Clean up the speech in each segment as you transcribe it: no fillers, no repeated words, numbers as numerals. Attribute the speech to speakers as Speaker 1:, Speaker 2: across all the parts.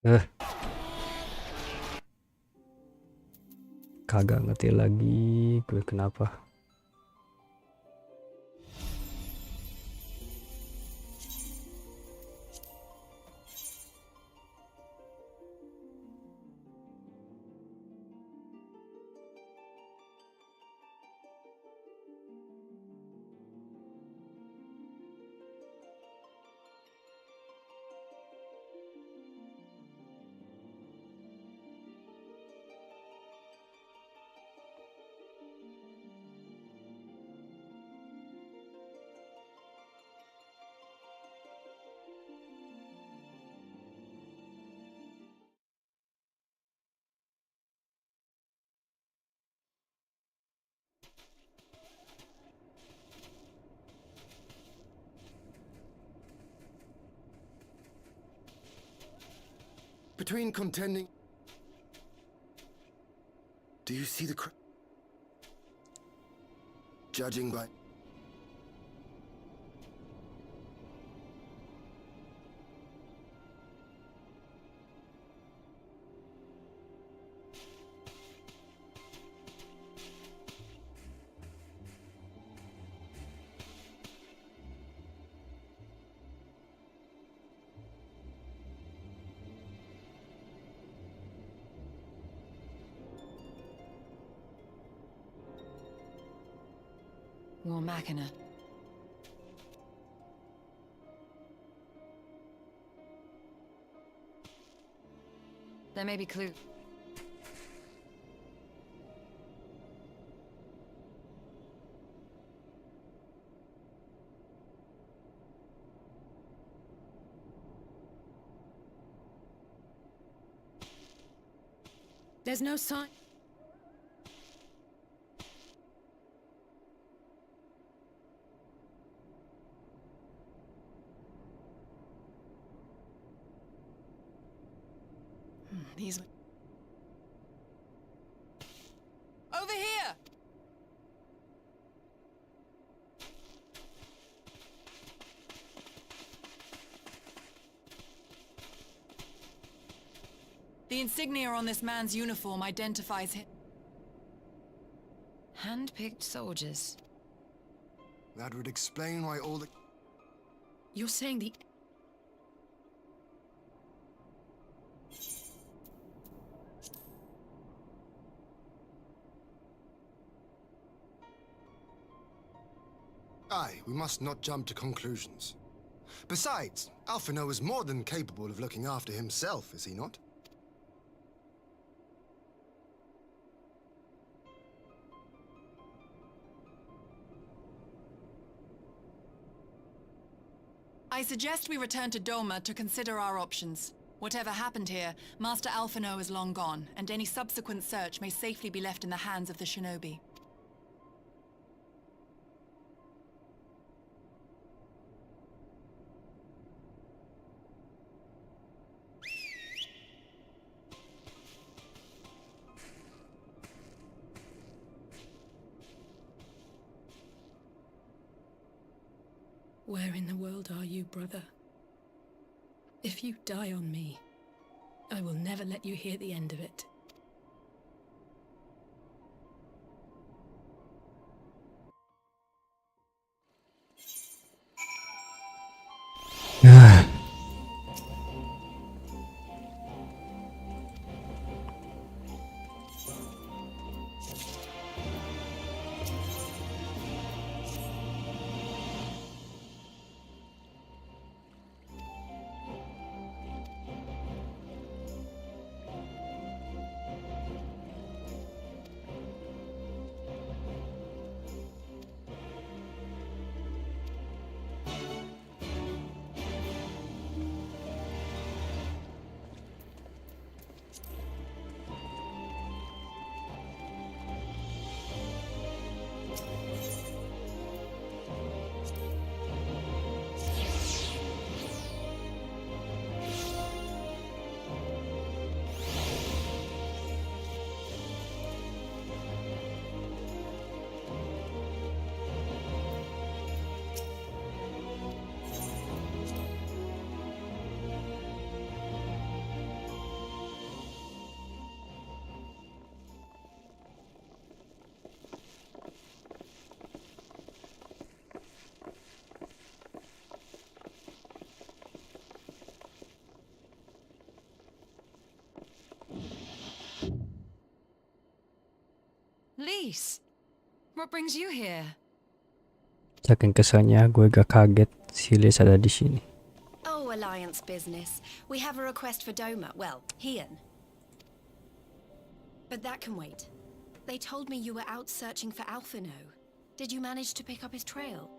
Speaker 1: Eh, kagak ngerti lagi gue kenapa.
Speaker 2: Between contending... Do you see the judging by...
Speaker 3: War Machina. There may be clues. There's no sign. These... Over here! The insignia on this man's uniform identifies him. Hand-picked soldiers.
Speaker 2: That would explain why all the...
Speaker 3: You're saying the...
Speaker 2: Aye, we must not jump to conclusions. Besides, Alphinaud is more than capable of looking after himself, is he not?
Speaker 3: I suggest we return to Doma to consider our options. Whatever happened here, Master Alphinaud is long gone, and any subsequent search may safely be left in the hands of the shinobi.
Speaker 4: Where in the world are you, brother? If you die on me, I will never let you hear the end of it.
Speaker 3: Lise, what brings you here?
Speaker 1: Saking keselnya gue gak kaget si Liz ada di sini.
Speaker 5: Oh, Alliance business. We have a request for Doma. Well, Hian. But that can wait. They told me you were out searching for Alphinaud. Did you manage to pick up his trail?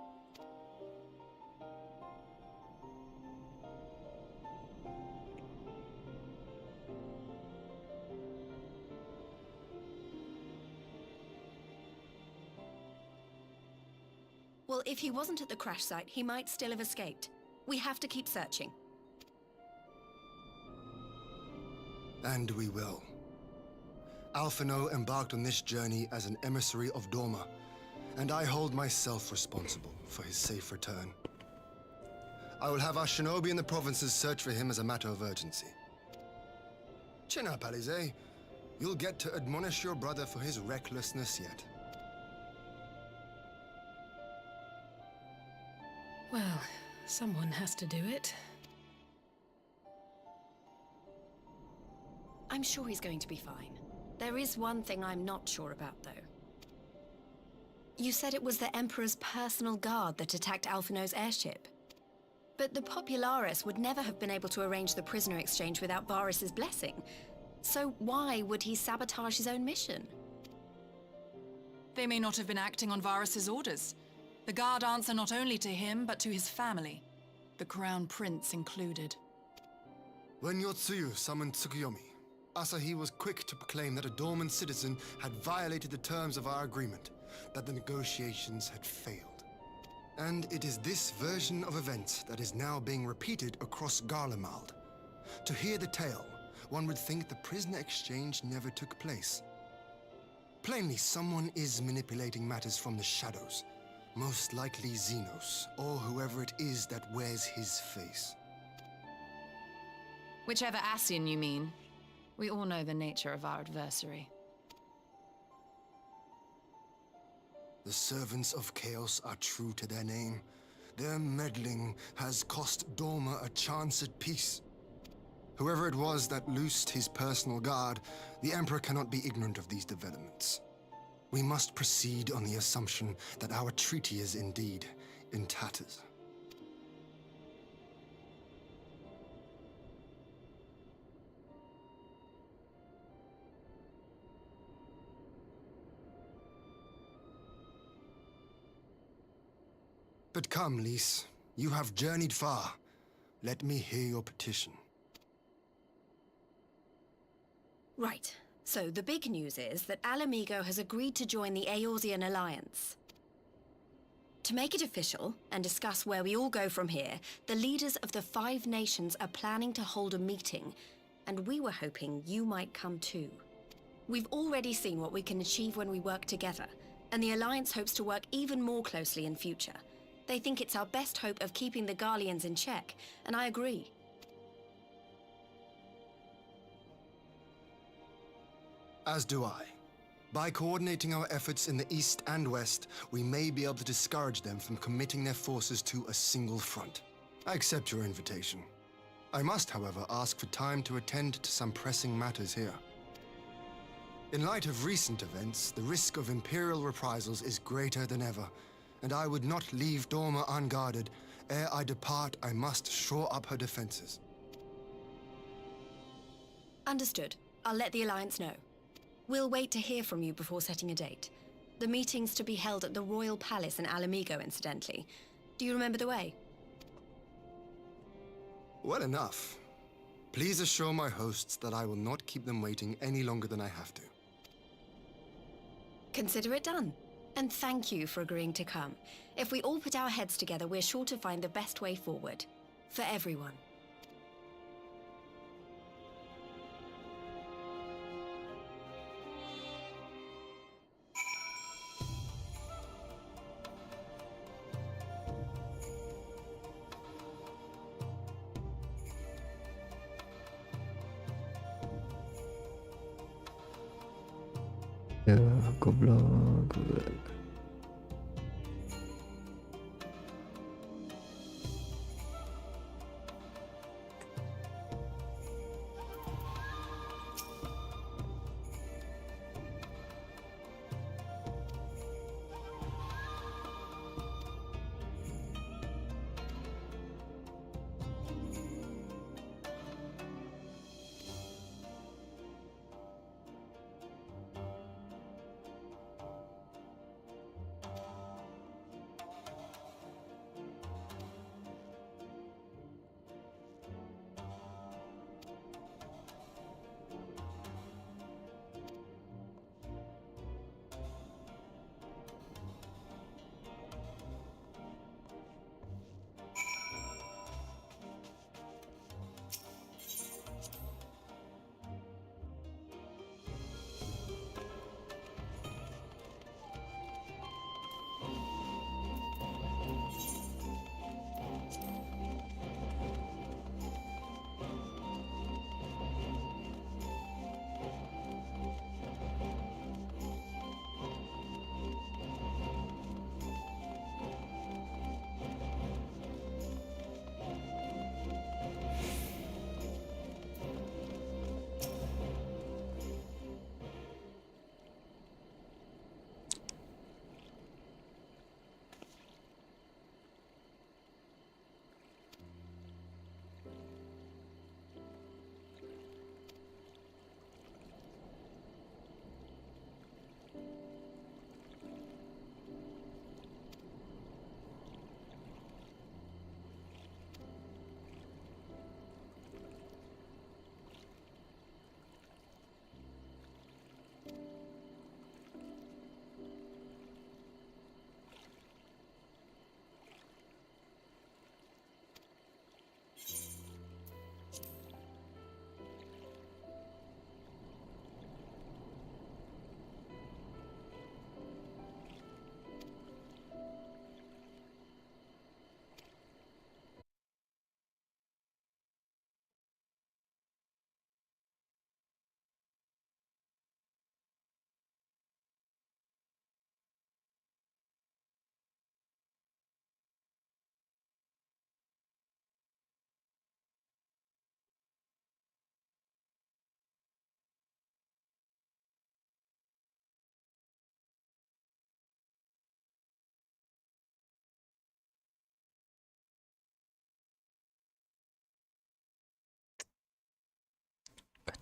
Speaker 5: Well, if he wasn't at the crash site, he might still have escaped. We have to keep searching.
Speaker 2: And we will. Alphinaud embarked on this journey as an emissary of Doma, and I hold myself responsible for his safe return. I will have our shinobi in the provinces search for him as a matter of urgency. Chin up, Alize. You'll get to admonish your brother for his recklessness yet.
Speaker 4: Well, someone has to do it.
Speaker 5: I'm sure he's going to be fine. There is one thing I'm not sure about, though. You said it was the Emperor's personal guard that attacked Alphinaud's airship. But the Popularis would never have been able to arrange the prisoner exchange without Varus's blessing. So why would he sabotage his own mission?
Speaker 3: They may not have been acting on Varus's orders. The guard answer not only to him, but to his family, the Crown Prince included.
Speaker 2: When Yotsuyu summoned Tsukuyomi, Asahi was quick to proclaim that a Dorman citizen had violated the terms of our agreement, that the negotiations had failed. And it is this version of events that is now being repeated across Garlemald. To hear the tale, one would think the prisoner exchange never took place. Plainly, someone is manipulating matters from the shadows. Most likely Xenos, or whoever it is that wears his face.
Speaker 3: Whichever Ascian you mean. We all know the nature of our adversary.
Speaker 2: The servants of chaos are true to their name. Their meddling has cost Doma a chance at peace. Whoever it was that loosed his personal guard, the Emperor cannot be ignorant of these developments. We must proceed on the assumption that our treaty is indeed in tatters. But come, Lise. You have journeyed far. Let me hear your petition.
Speaker 5: Right. So the big news is that Alamigo has agreed to join the Eorzean Alliance. To make it official and discuss where we all go from here, the leaders of the 5 nations are planning to hold a meeting, and we were hoping you might come too. We've already seen what we can achieve when we work together, and the Alliance hopes to work even more closely in future. They think it's our best hope of keeping the Garleans in check, and I agree.
Speaker 2: As do I. By coordinating our efforts in the east and west, we may be able to discourage them from committing their forces to a single front. I accept your invitation. I must, however, ask for time to attend to some pressing matters here. In light of recent events, the risk of Imperial reprisals is greater than ever, and I would not leave Doma unguarded. Ere I depart, I must shore up her defenses.
Speaker 5: Understood. I'll let the Alliance know. We'll wait to hear from you before setting a date. The meeting's to be held at the Royal Palace in Alamigo, incidentally. Do you remember the way?
Speaker 2: Well enough. Please assure my hosts that I will not keep them waiting any longer than I have to.
Speaker 5: Consider it done. And thank you for agreeing to come. If we all put our heads together, we're sure to find the best way forward. For everyone.
Speaker 1: Ya, goblok.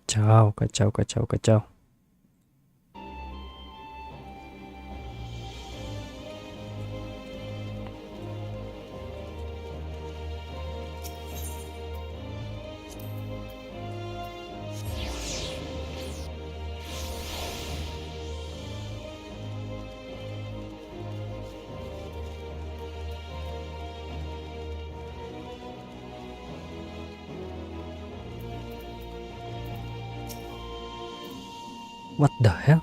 Speaker 1: Kacau, kacau, kacau, kacau. What the hell?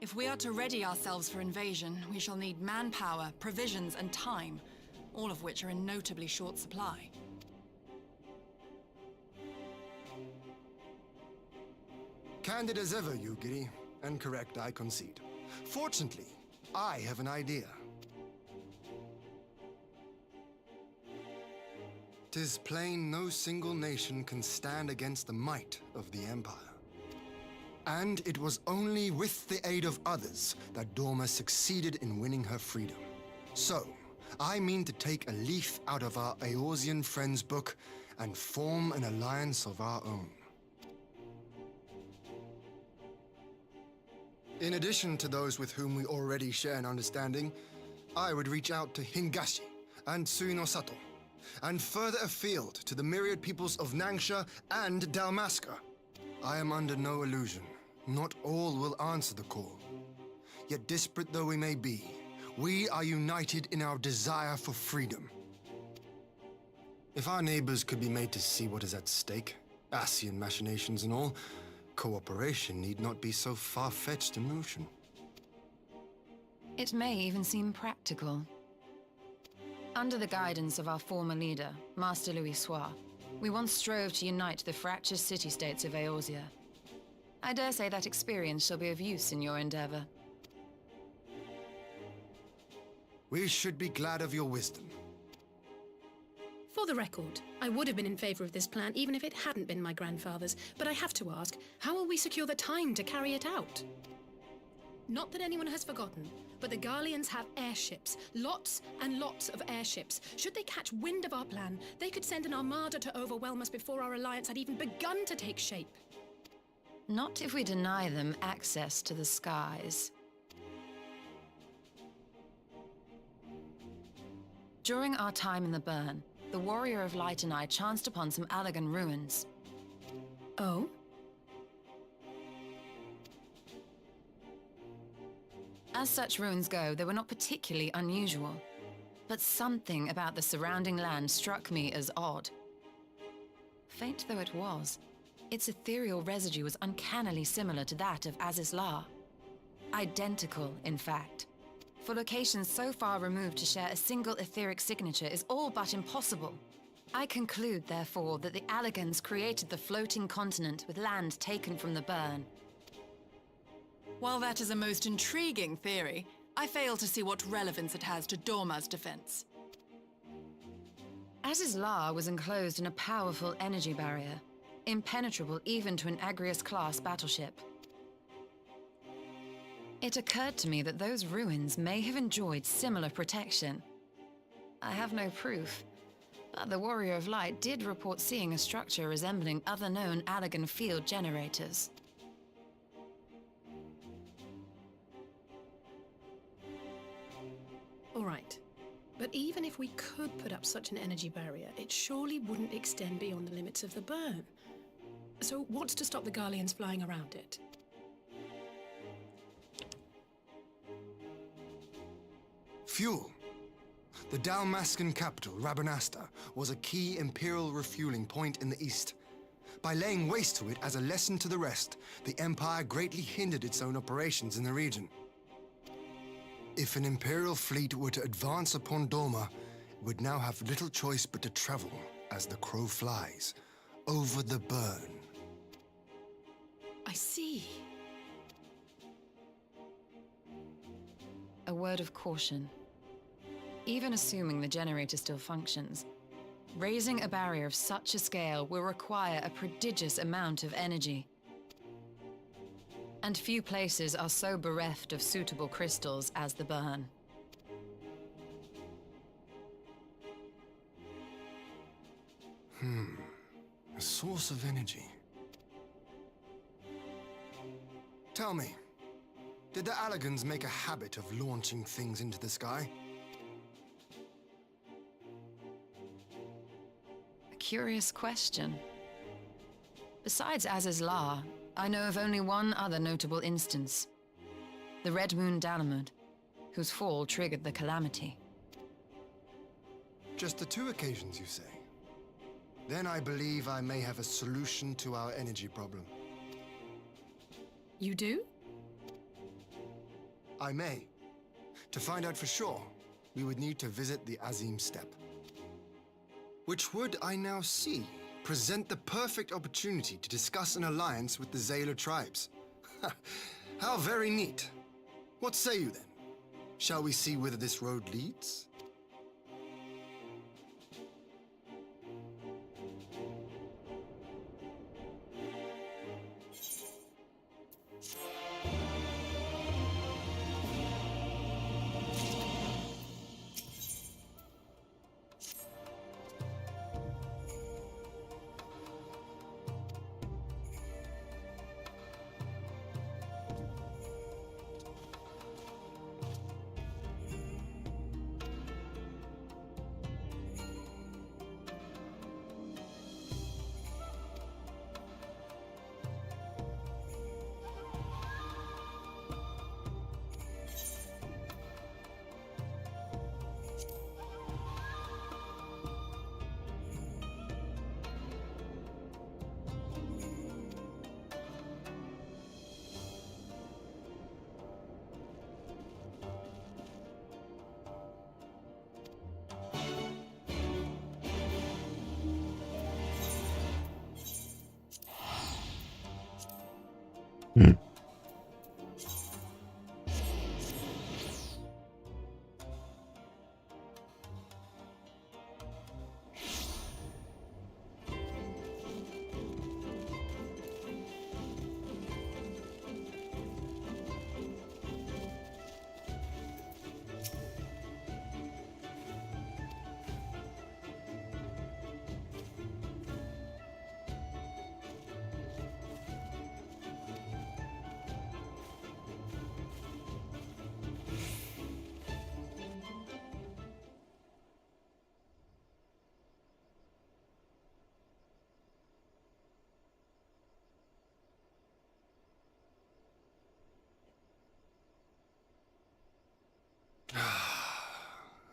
Speaker 3: If we are to ready ourselves for invasion, we shall need manpower, provisions, and time, all of which are in notably short supply.
Speaker 2: Candid as ever, Yugiri, and correct, I concede. Fortunately, I have an idea. 'Tis plain no single nation can stand against the might of the Empire. And it was only with the aid of others that Dorma succeeded in winning her freedom. So, I mean to take a leaf out of our Eorzean friends' book and form an alliance of our own. In addition to those with whom we already share an understanding, I would reach out to Hingashi and Suinosato, and further afield to the myriad peoples of Nangsha and Dalmasca. I am under no illusion. Not all will answer the call. Yet disparate though we may be, we are united in our desire for freedom. If our neighbors could be made to see what is at stake, Ascian machinations and all, cooperation need not be so far-fetched a notion.
Speaker 6: It may even seem practical. Under the guidance of our former leader, Master Louis Soir, we once strove to unite the fractious city-states of Eorzea. I dare say that experience shall be of use in your endeavor.
Speaker 2: We should be glad of your wisdom.
Speaker 4: For the record, I would have been in favor of this plan even if it hadn't been my grandfather's, but I have to ask, how will we secure the time to carry it out? Not that anyone has forgotten, but the Garleans have airships. Lots and lots of airships. Should they catch wind of our plan, they could send an armada to overwhelm us before our alliance had even begun to take shape.
Speaker 6: Not if we deny them access to the skies. During our time in the Burn, the Warrior of Light and I chanced upon some Allagan ruins.
Speaker 4: Oh?
Speaker 6: As such ruins go, they were not particularly unusual, but something about the surrounding land struck me as odd. Faint though it was, its ethereal residue was uncannily similar to that of Azizlar. Identical, in fact. For locations so far removed to share a single etheric signature is all but impossible. I conclude, therefore, that the Allagans created the floating continent with land taken from the Burn.
Speaker 3: While that is a most intriguing theory, I fail to see what relevance it has to Dorma's defense.
Speaker 6: Azizlar was enclosed in a powerful energy barrier, impenetrable even to an Agrius-class battleship. It occurred to me that those ruins may have enjoyed similar protection. I have no proof, but the Warrior of Light did report seeing a structure resembling other known Allagan field generators.
Speaker 4: All right. But even if we could put up such an energy barrier, it surely wouldn't extend beyond the limits of the Burn. So what's to stop the Garleans flying around it?
Speaker 2: Fuel. The Dalmascan capital, Rabanasta, was a key imperial refueling point in the east. By laying waste to it as a lesson to the rest, the Empire greatly hindered its own operations in the region. If an imperial fleet were to advance upon Doma, it would now have little choice but to travel, as the crow flies, over the burn.
Speaker 4: I see.
Speaker 6: A word of caution. Even assuming the generator still functions, raising a barrier of such a scale will require a prodigious amount of energy. And few places are so bereft of suitable crystals as the burn.
Speaker 2: A source of energy. Tell me, did the Allagans make a habit of launching things into the sky?
Speaker 6: A curious question. Besides Aziz's La, I know of only one other notable instance. The Red Moon Dalamud, whose fall triggered the calamity.
Speaker 2: Just the two occasions, you say? Then I believe I may have a solution to our energy problem.
Speaker 4: You do?
Speaker 2: I may. To find out for sure, we would need to visit the Azim Steppe. Which would, I now see, present the perfect opportunity to discuss an alliance with the Zayla tribes. How very neat. What say you then? Shall we see whither this road leads?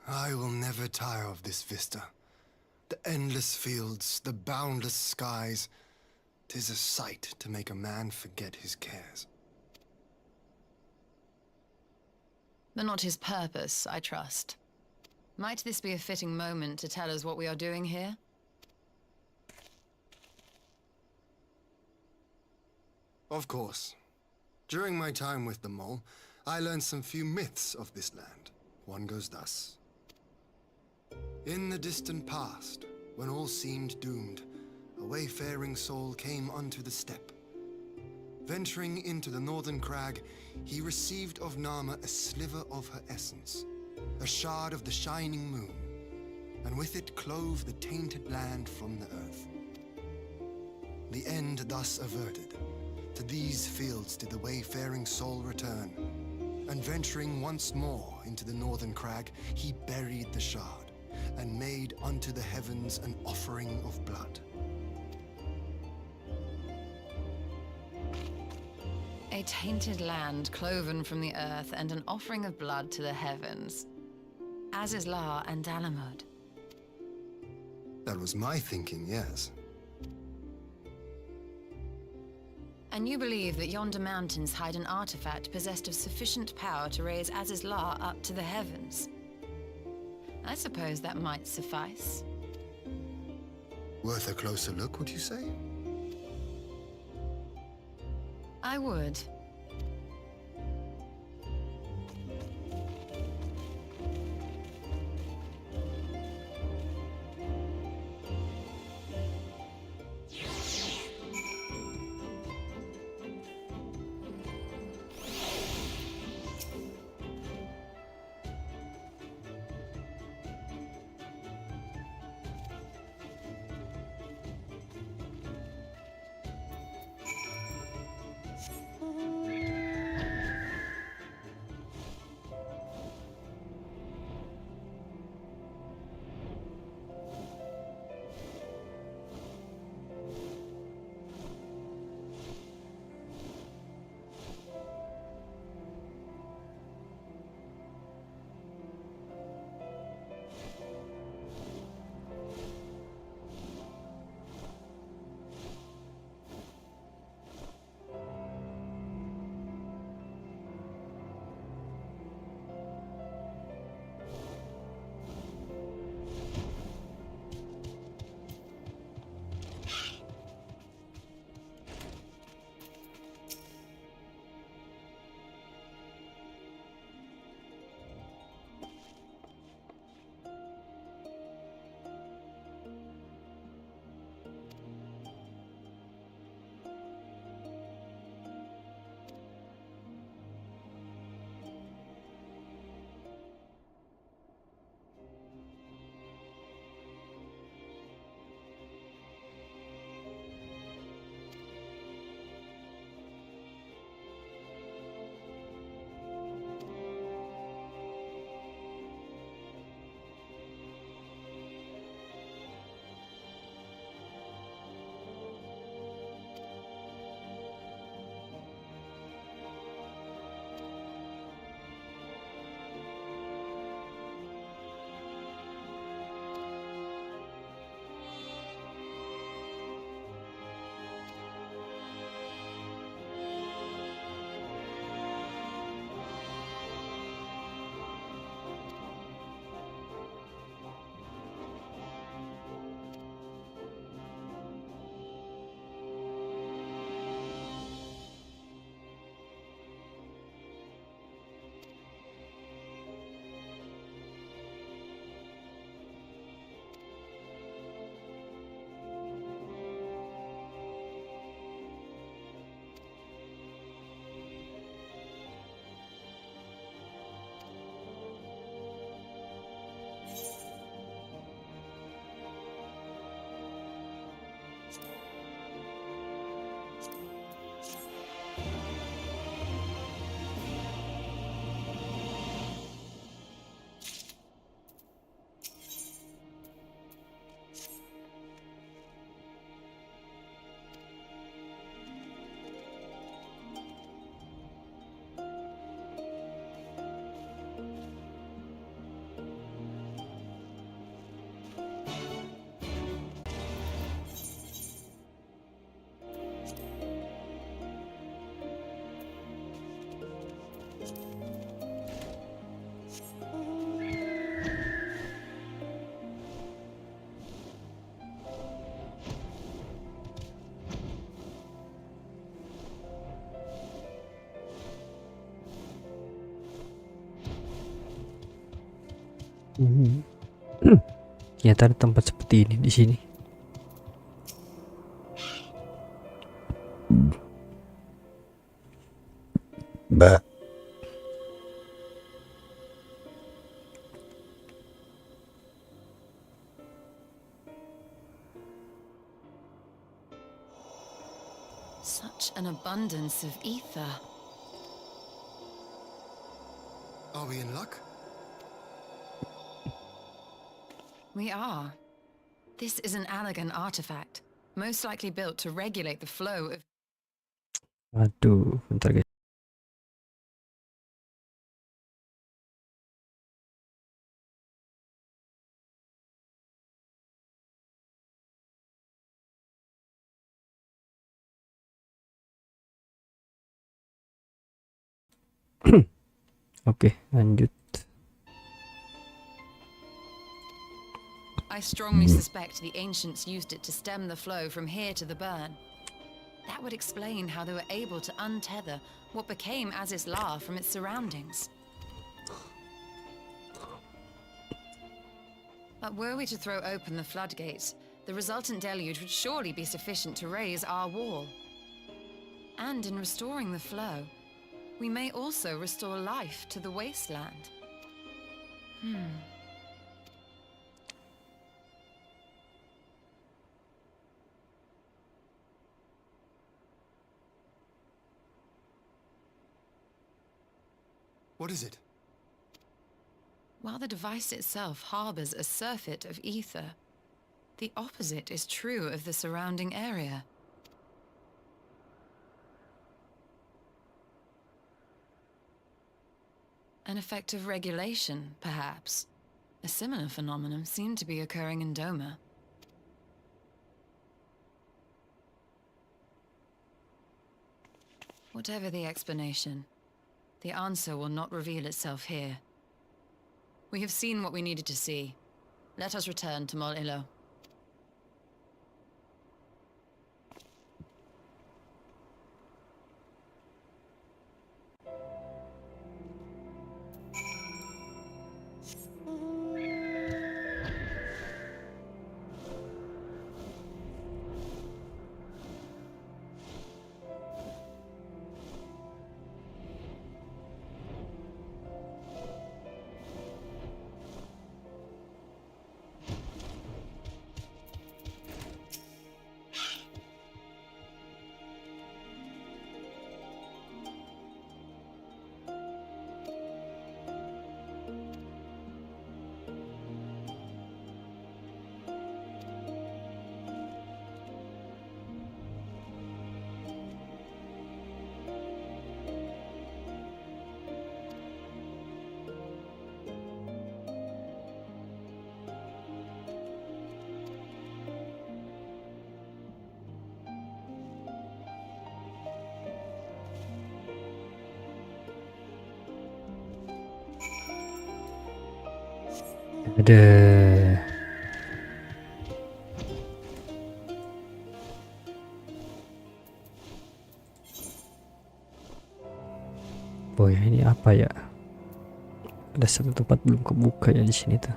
Speaker 2: I will never tire of this vista. The endless fields, the boundless skies. 'Tis a sight to make a man forget his cares.
Speaker 6: But not his purpose, I trust. Might this be a fitting moment to tell us what we are doing here?
Speaker 2: Of course. During my time with the Mole, I learned some few myths of this land. One goes thus. In the distant past, when all seemed doomed, a wayfaring soul came unto the steppe. Venturing into the northern crag, he received of Nama a sliver of her essence, a shard of the shining moon, and with it clove the tainted land from the earth. The end thus averted, to these fields did the wayfaring soul return, and venturing once more into the northern crag, he buried the shard, and made unto the heavens an offering of blood.
Speaker 6: A tainted land cloven from the earth and an offering of blood to the heavens. Azizlar and Alphinaud.
Speaker 2: That was my thinking, yes.
Speaker 6: And you believe that yonder mountains hide an artifact possessed of sufficient power to raise Azizlar up to the heavens? I suppose that might suffice.
Speaker 2: Worth a closer look, would you say?
Speaker 6: I would.
Speaker 1: Ternyata ada tempat seperti ini di sini. Mbak.
Speaker 6: Such an abundance of ether.
Speaker 2: Are we in luck?
Speaker 6: We are. This is an elegant artifact, most likely built to regulate the flow of...
Speaker 1: Aduh, bentar guys. Oke, lanjut.
Speaker 6: I strongly suspect the ancients used it to stem the flow from here to the burn. That would explain how they were able to untether what became Azis La from its surroundings. But were we to throw open the floodgates, the resultant deluge would surely be sufficient to raise our wall. And in restoring the flow, we may also restore life to the wasteland.
Speaker 2: What is it?
Speaker 6: While the device itself harbors a surfeit of ether, the opposite is true of the surrounding area. An effect of regulation, perhaps. A similar phenomenon seemed to be occurring in Doma. Whatever the explanation, the answer will not reveal itself here. We have seen what we needed to see. Let us return to Mol Ilo.
Speaker 1: Ada. Oh ya, ini apa ya? Ada satu tempat belum kebuka ya di sini tuh.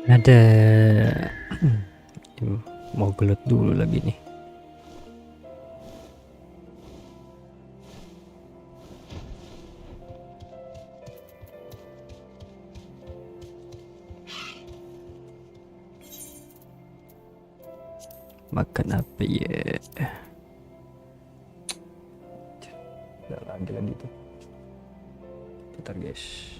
Speaker 1: Ada mau gelut dulu lagi nih. Makan apa ya? Udah lagi tuh. Bentar guys.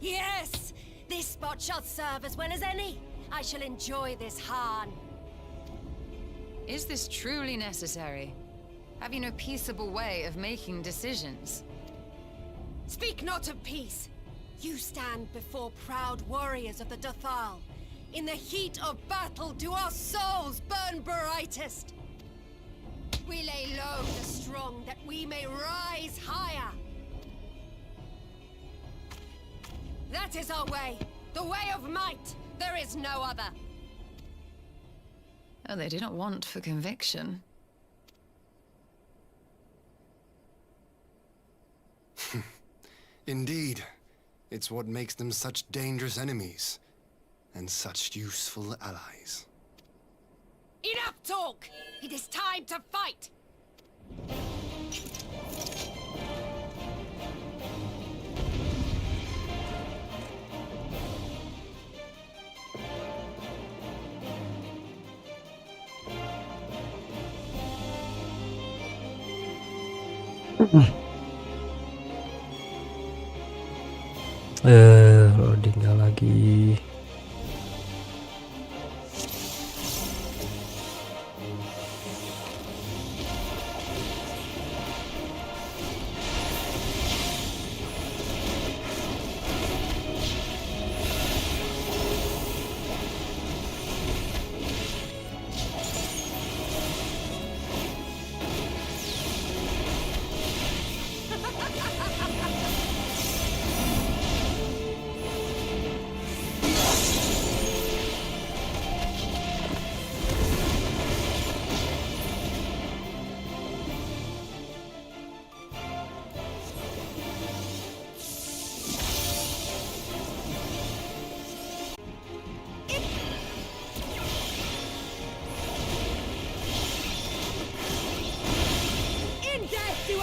Speaker 5: Yes! This spot shall serve as well as any. I shall enjoy this Hahn.
Speaker 6: Is this truly necessary? Have you no peaceable way of making decisions?
Speaker 5: Speak not of peace. You stand before proud warriors of the Dathal. In the heat of battle, do our souls burn brightest. We lay low the strong, that we may rise higher. That is our way. The way of might. There is no other.
Speaker 6: Oh, they do not want for conviction.
Speaker 2: Indeed. It's what makes them such dangerous enemies. And such useful allies.
Speaker 5: Enough talk! It is time to fight!
Speaker 1: Loadingnya lagi.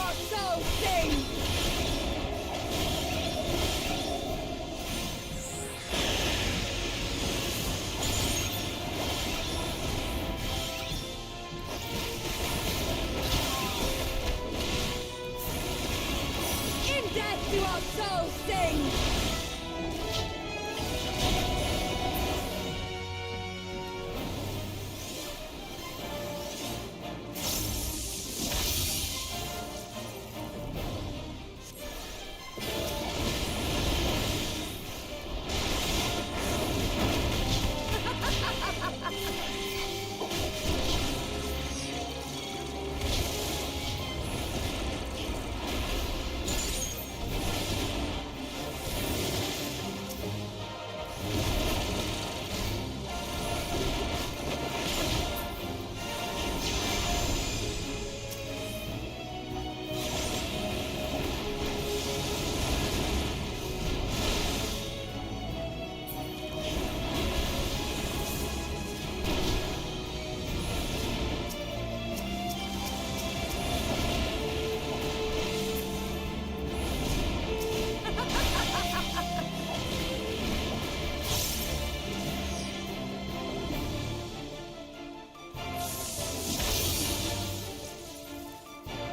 Speaker 7: our soul sing! In death do our souls sing!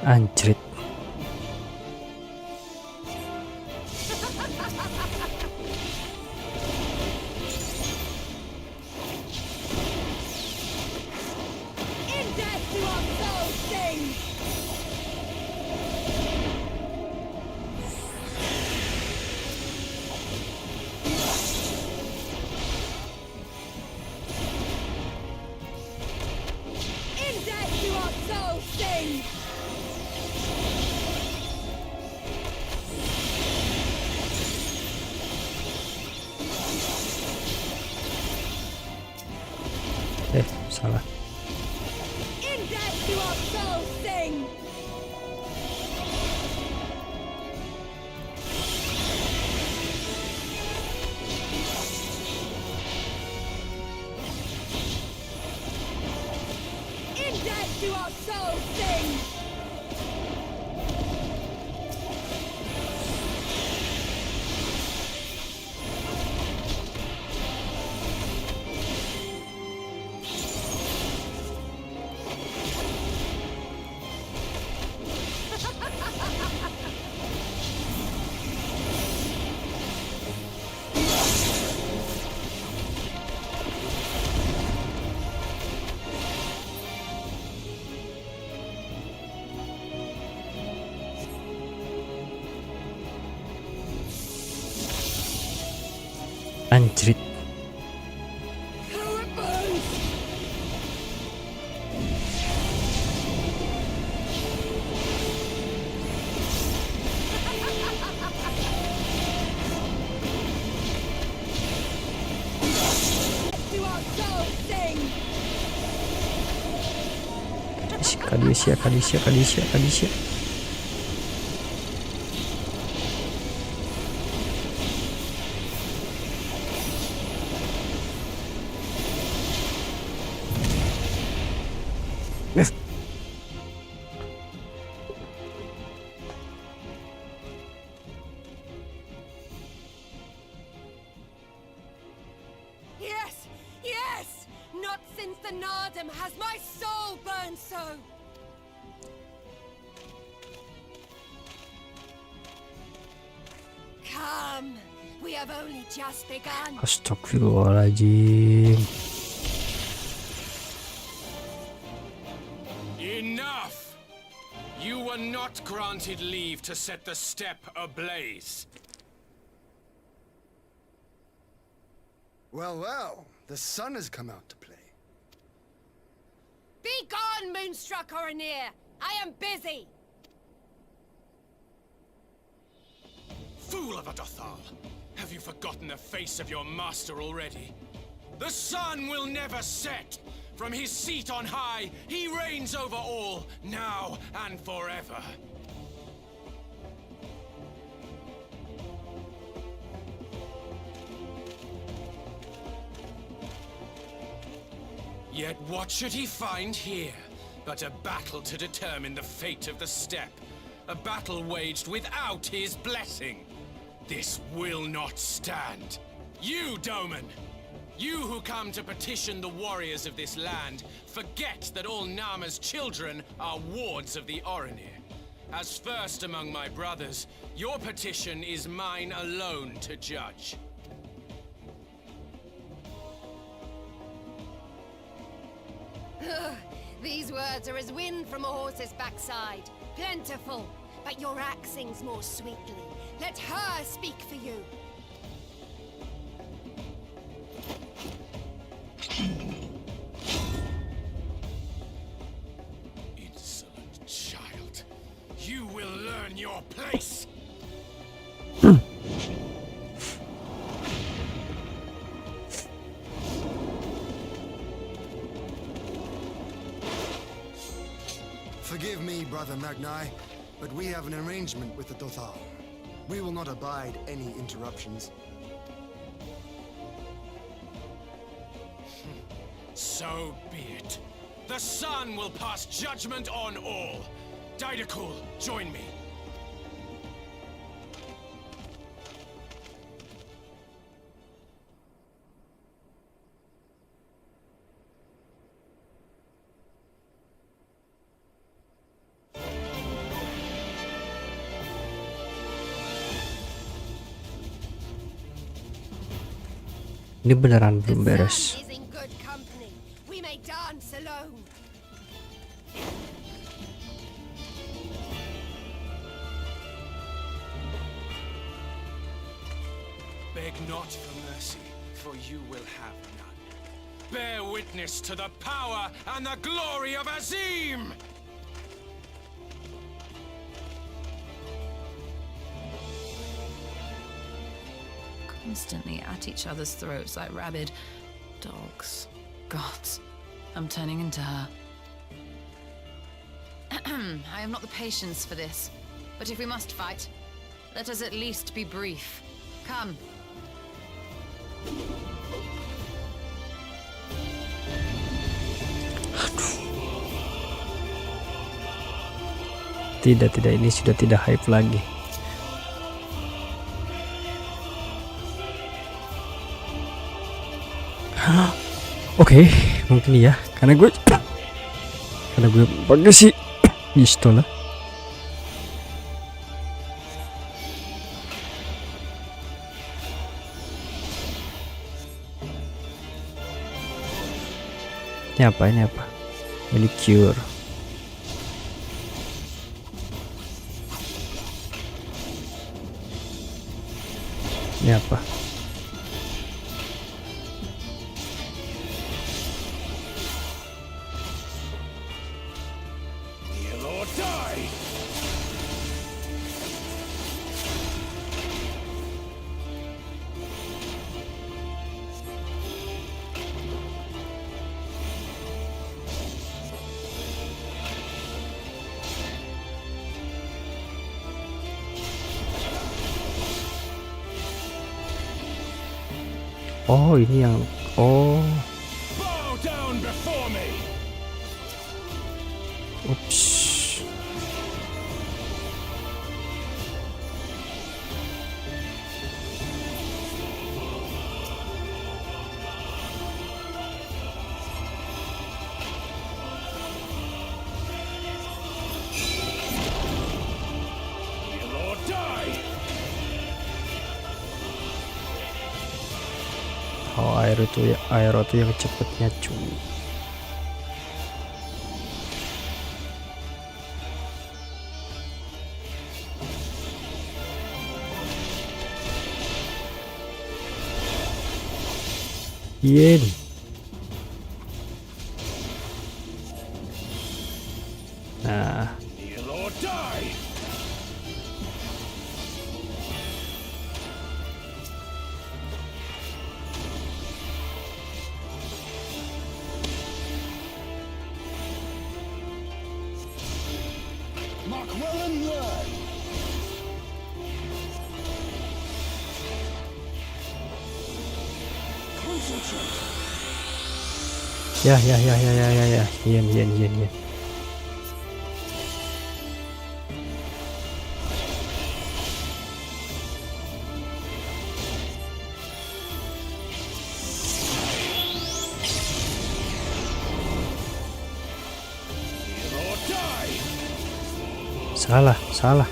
Speaker 1: Anjrit.
Speaker 7: In death do our souls sing! In death do our souls sing!
Speaker 1: Salah.
Speaker 7: In death do our souls sing! In death do our souls sing!
Speaker 1: Anjrit.
Speaker 7: How it burns! Do our souls sing!
Speaker 1: Kadisia.
Speaker 7: Yes! Yes! Not since the Nardum has my soul burned so! Come! We have only just begun.
Speaker 1: Astagfirullahaladzim.
Speaker 8: Enough! You were not granted leave to set the steppe ablaze.
Speaker 2: Well, well, the sun has come out to play.
Speaker 7: Be gone, Moonstruck Oranir! I am busy!
Speaker 8: Fool of a Dothal! Have you forgotten the face of your master already? The sun will never set! From his seat on high, he reigns over all, now and forever. Yet what should he find here but a battle to determine the fate of the steppe? A battle waged without his blessing. This will not stand. You, Doman! You who come to petition the warriors of this land, forget that all Nama's children are wards of the Orinir. As first among my brothers, your petition is mine alone to judge.
Speaker 7: These words are as wind from a horse's backside. Plentiful, but your axe sings more sweetly. Let her speak for you.
Speaker 8: Insolent child. You will learn your place!
Speaker 2: Forgive me, Brother Magnai, but we have an arrangement with the Dothal. We will not abide any interruptions.
Speaker 8: So be it. The sun will pass judgment on all. Didakul, join me.
Speaker 1: Ini beneran
Speaker 7: The
Speaker 1: belum
Speaker 7: sun
Speaker 1: beres.
Speaker 7: is in good company. We may dance alone.
Speaker 8: Beg not for mercy, for you will have none. Bear witness to the power and the glory of Azim!
Speaker 6: Constantly at each other's throats like rabid dogs. Gods, I'm turning into her. I have not the patience for this. But if we must fight, let us at least be brief. Come.
Speaker 1: Tidak, ini sudah tidak hype lagi. Oke, mungkin ya, karena gue pakai si pistol lah. Ini apa? Ini cure. Ini apa? Oh, ini yang
Speaker 8: Bow down before me.
Speaker 1: Ups.
Speaker 8: Lord, die.
Speaker 1: Oh, air itu yang cepetnya cuy. Yen. Nah,
Speaker 8: Lord, die. Mark well and learn.
Speaker 1: ya. Yen. Salah.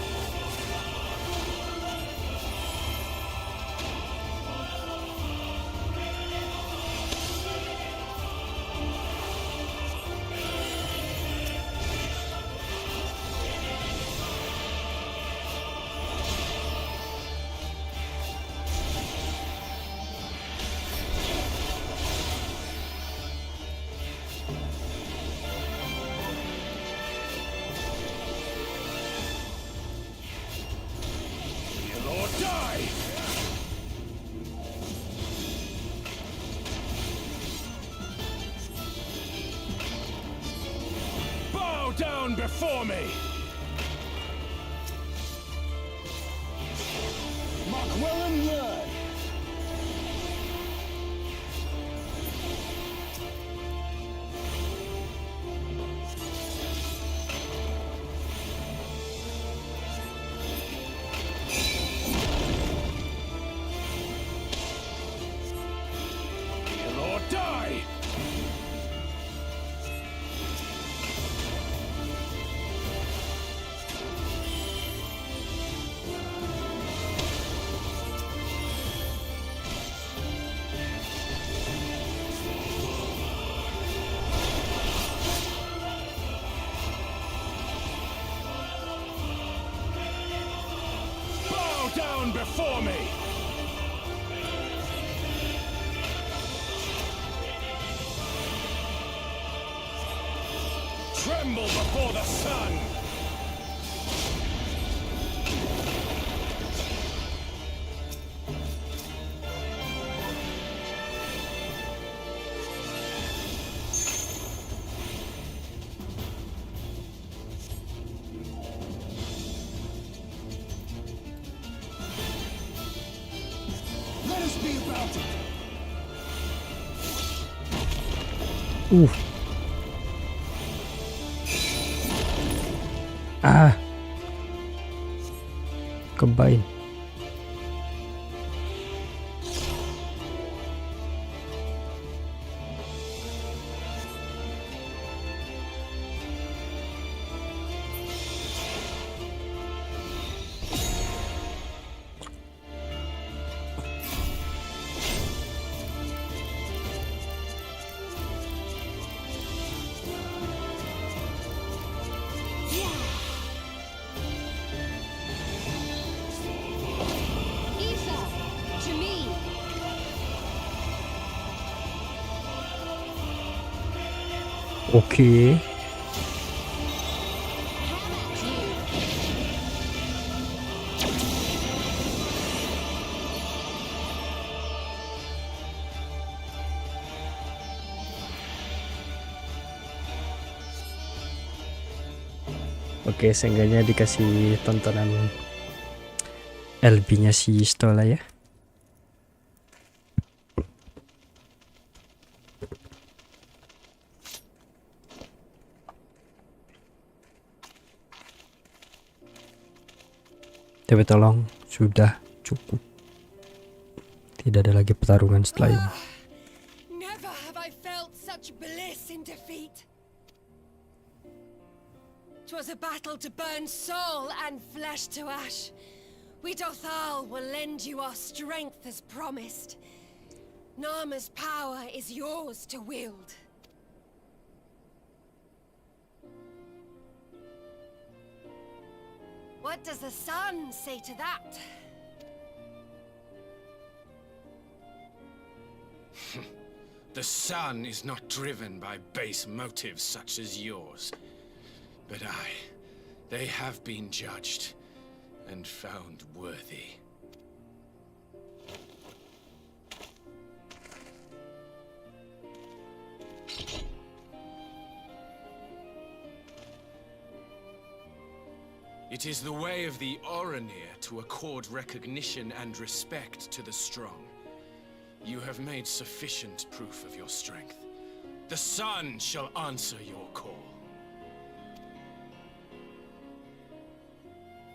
Speaker 8: Kill or die! Bow down before me! Mark well and learn! Kill or die! Bow down before me! Tremble before the sun! Let us be about it!
Speaker 1: Kebain.
Speaker 7: Isa, to me.
Speaker 1: Oke.
Speaker 7: Have at you.
Speaker 1: Oke, seenggaknya dikasih tontonan LB-nya si Stola ya. Tapi tolong, sudah cukup. Tidak ada lagi pertarungan setelah ini.
Speaker 7: Never have I felt such bliss in defeat. 'Twas a battle to burn soul and flesh to ash. We Dothal will lend you our strength as promised. Narma's power is yours to wield. What does the sun say to that?
Speaker 8: The sun is not driven by base motives such as yours. But they have been judged and found worthy. It is the way of the Oranir to accord recognition and respect to the strong. You have made sufficient proof of your strength. The sun shall answer your call.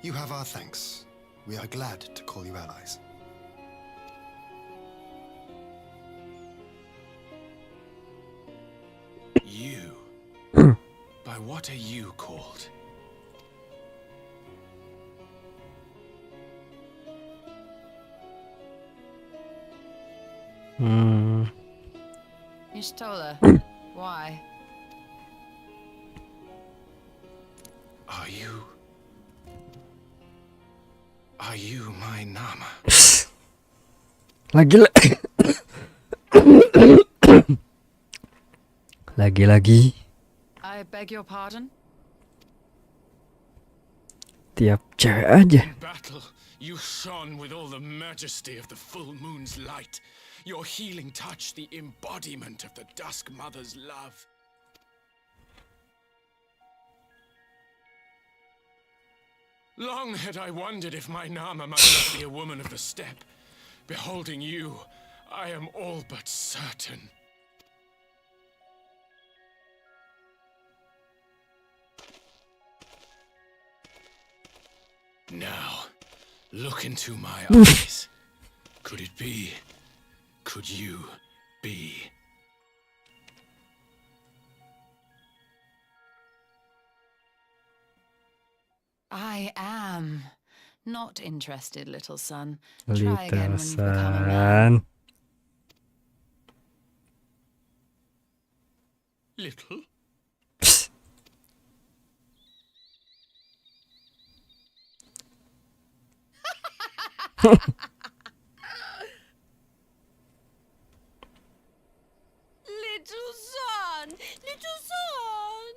Speaker 2: You have our thanks. We are glad to call you allies.
Speaker 8: You? By what are you called?
Speaker 6: Ishtola, why?
Speaker 8: Are you my Nama?
Speaker 1: Lagi-lagi
Speaker 6: I beg your pardon?
Speaker 1: tiap cewek aja.
Speaker 8: In battle, you shone with all the majesty of the full moon's light. Your healing touch, the embodiment of the Dusk Mother's love. Long had I wondered if my Nama might not be a woman of the steppe. Beholding you, I am all but certain. Now, look into my eyes. Could it be? Could you be?
Speaker 6: I am not interested, little son. Try again
Speaker 1: Little
Speaker 6: when you've become a man.
Speaker 1: son.
Speaker 8: Little?
Speaker 7: Little son! Little son!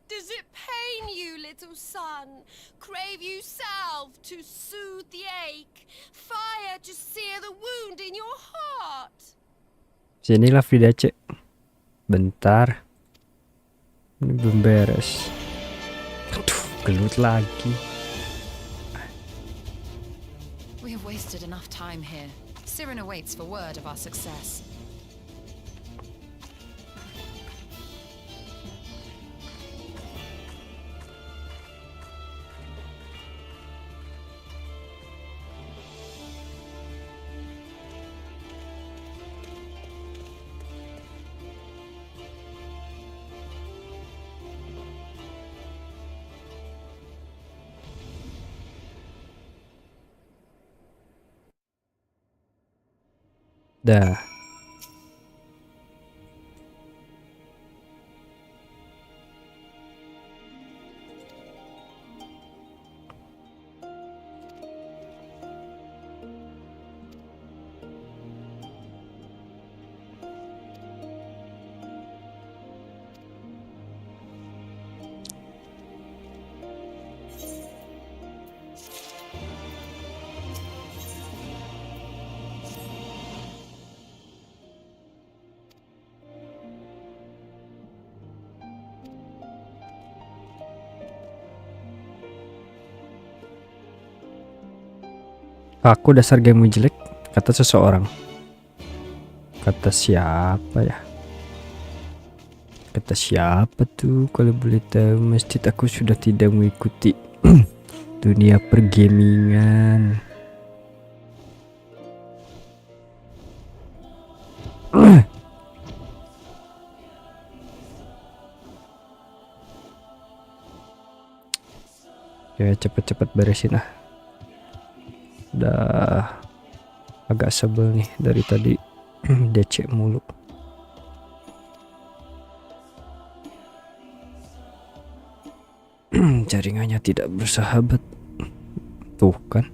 Speaker 7: Does it pain you, little son? Crave you salve to soothe the ache? Fire to sear the wound in your heart?
Speaker 1: Sinilah Frida cek. Bentar. Ini belum beres. Aduh, gelut lagi.
Speaker 6: We have wasted enough time here. Siren awaits for word of our success.
Speaker 1: Dah. Aku dasar game jelek, kata seseorang. Kata siapa ya? Kata siapa tuh? Kalau boleh tahu, mesti aku sudah tidak mengikuti dunia pergamingan. Ya cepet-cepet beresin ah. Udah agak sebel nih dari tadi DC mulu. Jaringannya tidak bersahabat. Tuh kan.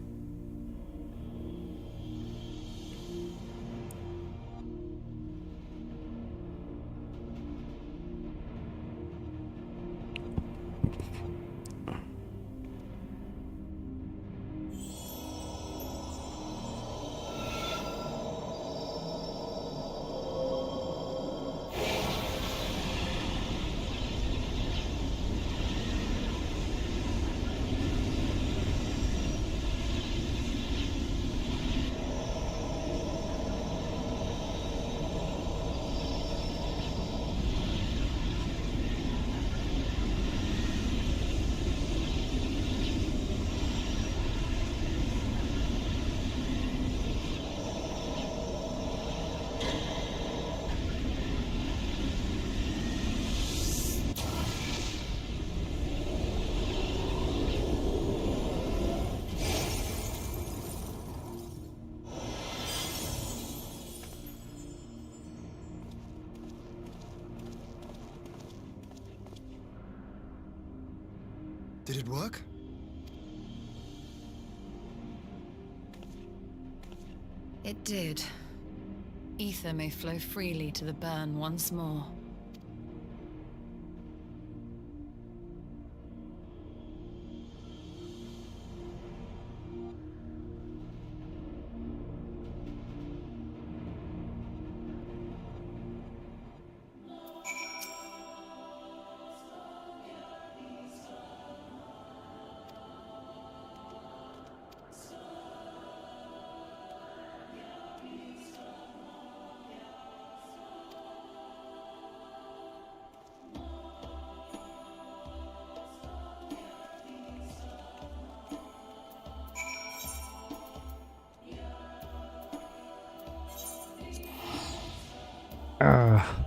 Speaker 2: Did it work?
Speaker 6: It did. Ether may flow freely to the burn once more.
Speaker 1: Ah.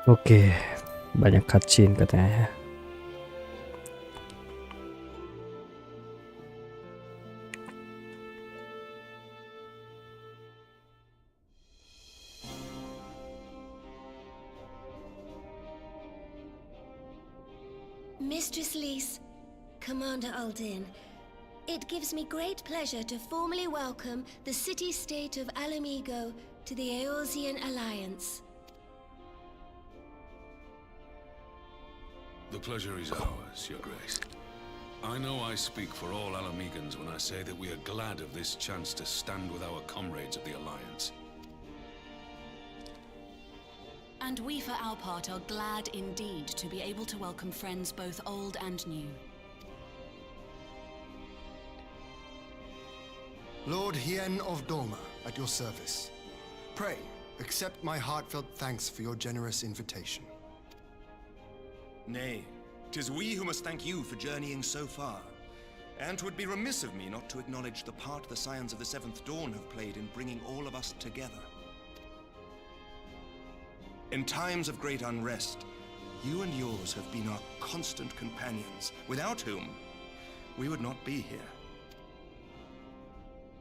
Speaker 1: Oke, banyak cutscene katanya ya.
Speaker 7: Mistress Lys, Commander Aldin, it gives me great pleasure to formally welcome the city-state of Alamigo to the Eorzean Alliance.
Speaker 9: The pleasure is ours, Your Grace. I know I speak for all Alamegans when I say that we are glad of this chance to stand with our comrades of the Alliance.
Speaker 10: And we for our part are glad indeed to be able to welcome friends both old and new.
Speaker 2: Lord Hien of Doma, at your service. Pray, accept my heartfelt thanks for your generous invitation.
Speaker 11: Nay, 'tis we who must thank you for journeying so far. And 'twould be remiss of me not to acknowledge the part the Scions of the Seventh Dawn have played in bringing all of us together. In times of great unrest, You and yours have been our constant companions, without whom we would not be here.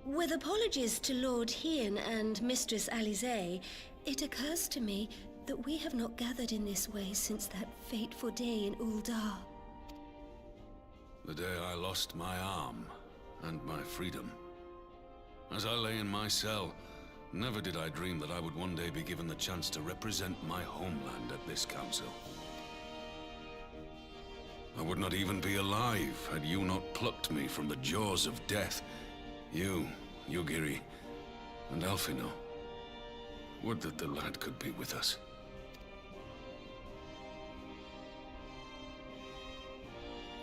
Speaker 12: With apologies to Lord Hien and Mistress Alize, it occurs to me that we have not gathered in this way since that fateful day in Uldar.
Speaker 9: The day I lost my arm and my freedom. As I lay in my cell, never did I dream that I would one day be given the chance to represent my homeland at this council. I would not even be alive had you not plucked me from the jaws of death. You, Yugiri, and Alphinaud. Would that the lad could be with us.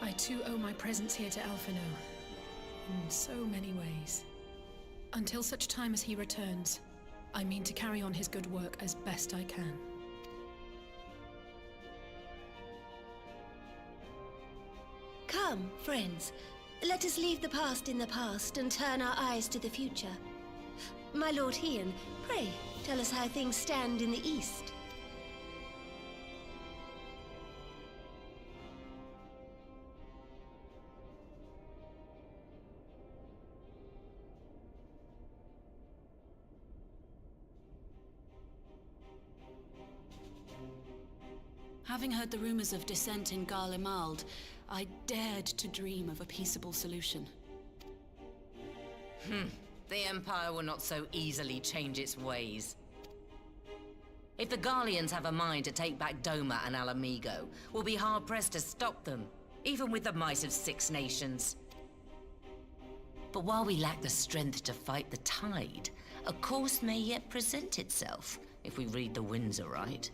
Speaker 4: I too owe my presence here to Alphinaud, in so many ways. Until such time as he returns, I mean to carry on his good work as best I can.
Speaker 12: Come, friends. Let us leave the past in the past and turn our eyes to the future. My Lord Hien, pray, tell us how things stand in the east.
Speaker 10: Having heard the rumors of dissent in Garlemald, I dared to dream of a peaceable solution.
Speaker 6: The Empire will not so easily change its ways. If the Garleans have a mind to take back Doma and Alamigo, we'll be hard-pressed to stop them, even with the might of 6 nations. But while we lack the strength to fight the tide, a course may yet present itself, if we read the winds aright.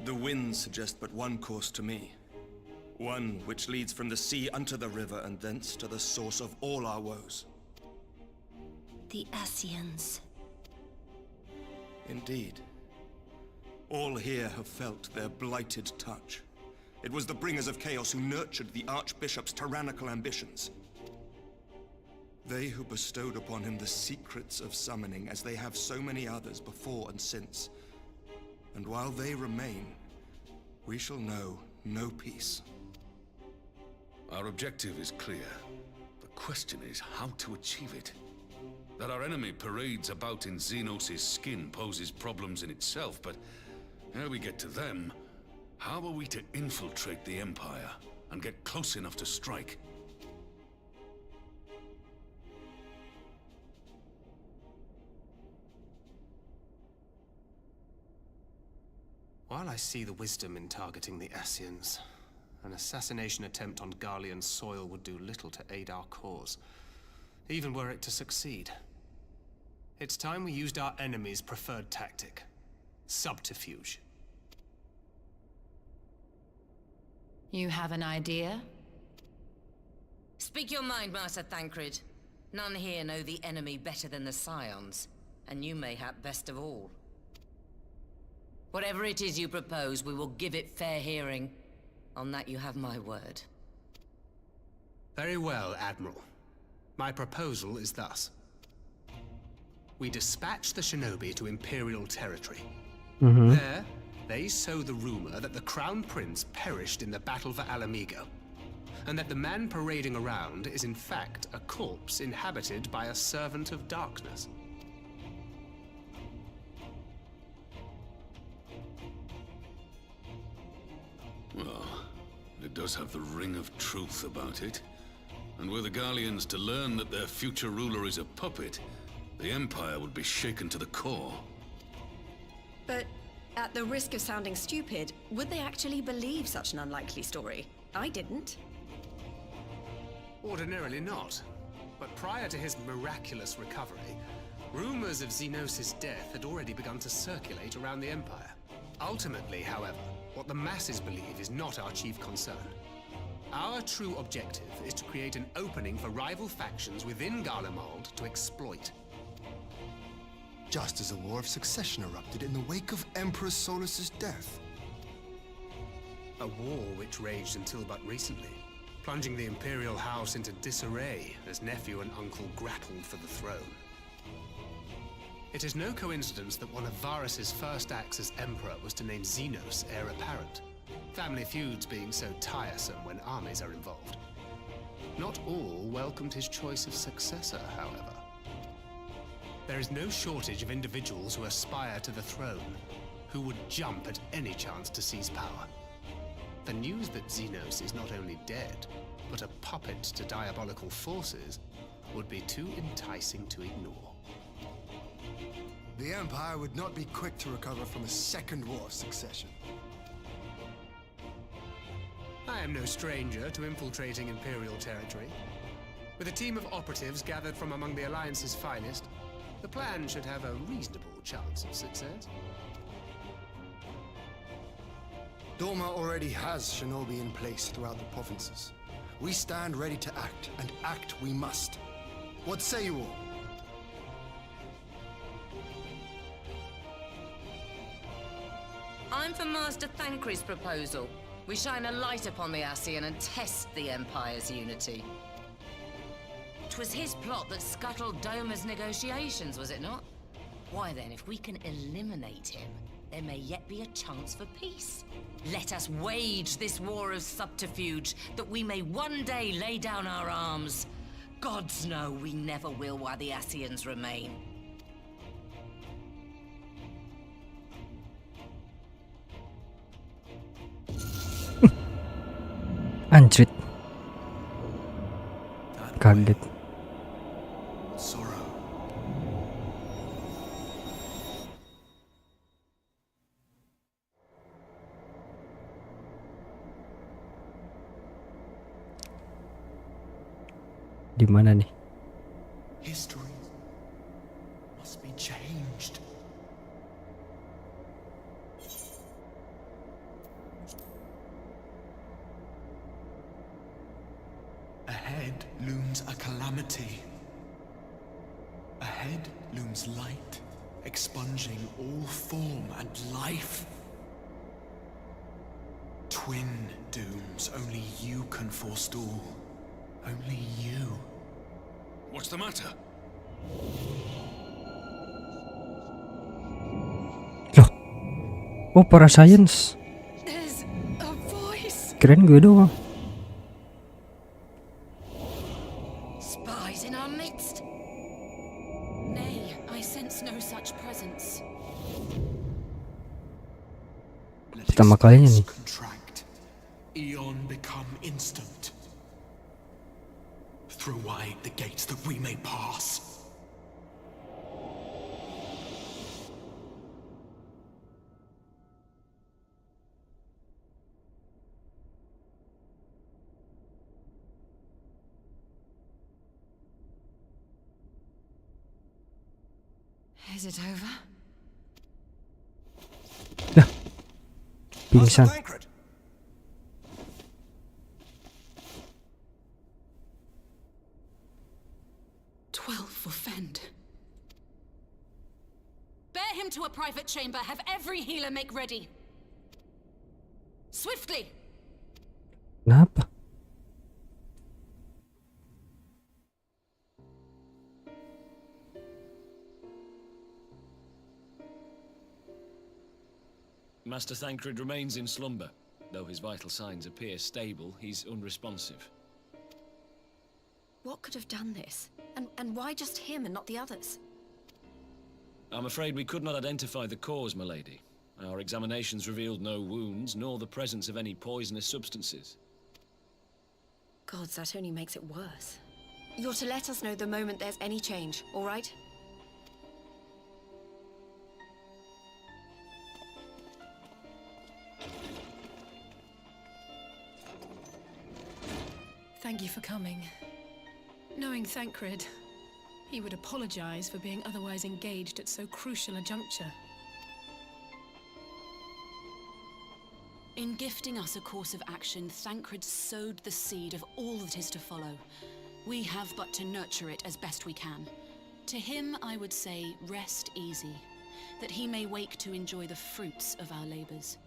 Speaker 11: The winds suggest but one course to me. One which leads from the sea unto the river and thence to the source of all our woes.
Speaker 12: The Ascians.
Speaker 11: Indeed. All here have felt their blighted touch. It was the bringers of chaos who nurtured the Archbishop's tyrannical ambitions. They who bestowed upon him the secrets of summoning, as they have so many others before and since. And while they remain, we shall know no peace.
Speaker 9: Our objective is clear. The question is how to achieve it. That our enemy parades about in Xenos' skin poses problems in itself, but ere we get to them, how are we to infiltrate the Empire and get close enough to strike?
Speaker 13: While I see the wisdom in targeting the Ascians, an assassination attempt on Garlean soil would do little to aid our cause, even were it to succeed. It's time we used our enemy's preferred tactic: subterfuge.
Speaker 6: You have an idea? Speak your mind, Master Thancred. None here know the enemy better than the Scions, and you mayhap best of all. Whatever it is you propose, we will give it fair hearing. On that you have my word.
Speaker 13: Very well, Admiral. My proposal is thus. We dispatch the Shinobi to Imperial territory. There, they sow the rumor that the Crown Prince perished in the battle for Alamigo, and that the man parading around is in fact a corpse inhabited by a servant of darkness.
Speaker 9: Well, it does have the ring of truth about it. And were the Garleans to learn that their future ruler is a puppet, the Empire would be shaken to the core.
Speaker 5: But at the risk of sounding stupid, would they actually believe such an unlikely story? I didn't.
Speaker 13: Ordinarily not. But prior to his miraculous recovery, rumors of Xenos' death had already begun to circulate around the Empire. Ultimately, however, what the masses believe is not our chief concern. Our true objective is to create an opening for rival factions within Garlemald to exploit.
Speaker 2: Just as a war of succession erupted in the wake of Emperor Solus's death.
Speaker 13: A war which raged until but recently, plunging the Imperial House into disarray as nephew and uncle grappled for the throne. It is no coincidence that one of Varus's first acts as emperor was to name Xenos heir apparent. Family feuds being so tiresome when armies are involved. Not all welcomed his choice of successor, however. There is no shortage of individuals who aspire to the throne, who would jump at any chance to seize power. The news that Xenos is not only dead, but a puppet to diabolical forces, would be too enticing to ignore.
Speaker 2: The Empire would not be quick to recover from a second war of succession.
Speaker 13: I am no stranger to infiltrating Imperial territory. With a team of operatives gathered from among the Alliance's finest, the plan should have a reasonable chance of success.
Speaker 2: Doma already has shinobi in place throughout the provinces. We stand ready to act, and act we must. What say you all?
Speaker 6: I'm for Master Thancred's proposal. We shine a light upon the Ascian and test the Empire's unity. 'Twas his plot that scuttled Doma's negotiations, was it not? Why then, if we can eliminate him, there may yet be a chance for peace. Let us wage this war of subterfuge, that we may one day lay down our arms. Gods know we never will while the Ascians remain.
Speaker 1: Anjrit. Kaget.
Speaker 11: Sorrow.
Speaker 1: Di mana nih?
Speaker 11: History must be changed. Ahead looms a calamity. Ahead looms light, expunging all form and life. Twin dooms only you can forestall. Only you.
Speaker 9: What's the matter?
Speaker 1: Loh. Oh, para science.
Speaker 7: There's a voice.
Speaker 1: Keren gue doang.
Speaker 10: Spies in our midst? Nay, I sense no such presence.
Speaker 1: Pertama kalinya nih.
Speaker 11: Contract. Eon become instant. Throw wide the gates that we may pass.
Speaker 6: Is it over?
Speaker 1: Pingsan.
Speaker 11: Thancred!
Speaker 10: For Fend. Bear him to a private chamber. Have every healer make ready. Swiftly!
Speaker 1: Kenapa?
Speaker 14: Master Thancred remains in slumber. Though his vital signs appear stable, he's unresponsive.
Speaker 5: What could have done this? And why just him and not the others?
Speaker 14: I'm afraid we could not identify the cause, my lady. Our examinations revealed no wounds, nor the presence of any poisonous substances.
Speaker 5: Gods, that only makes it worse. You're to let us know the moment there's any change, all right?
Speaker 4: Thank you for coming. Knowing Thancred, he would apologize for being otherwise engaged at so crucial a juncture.
Speaker 10: In gifting us a course of action, Thancred sowed the seed of all that is to follow. We have but to nurture it as best we can. To him, I would say, rest easy, that he may wake to enjoy the fruits of our labors.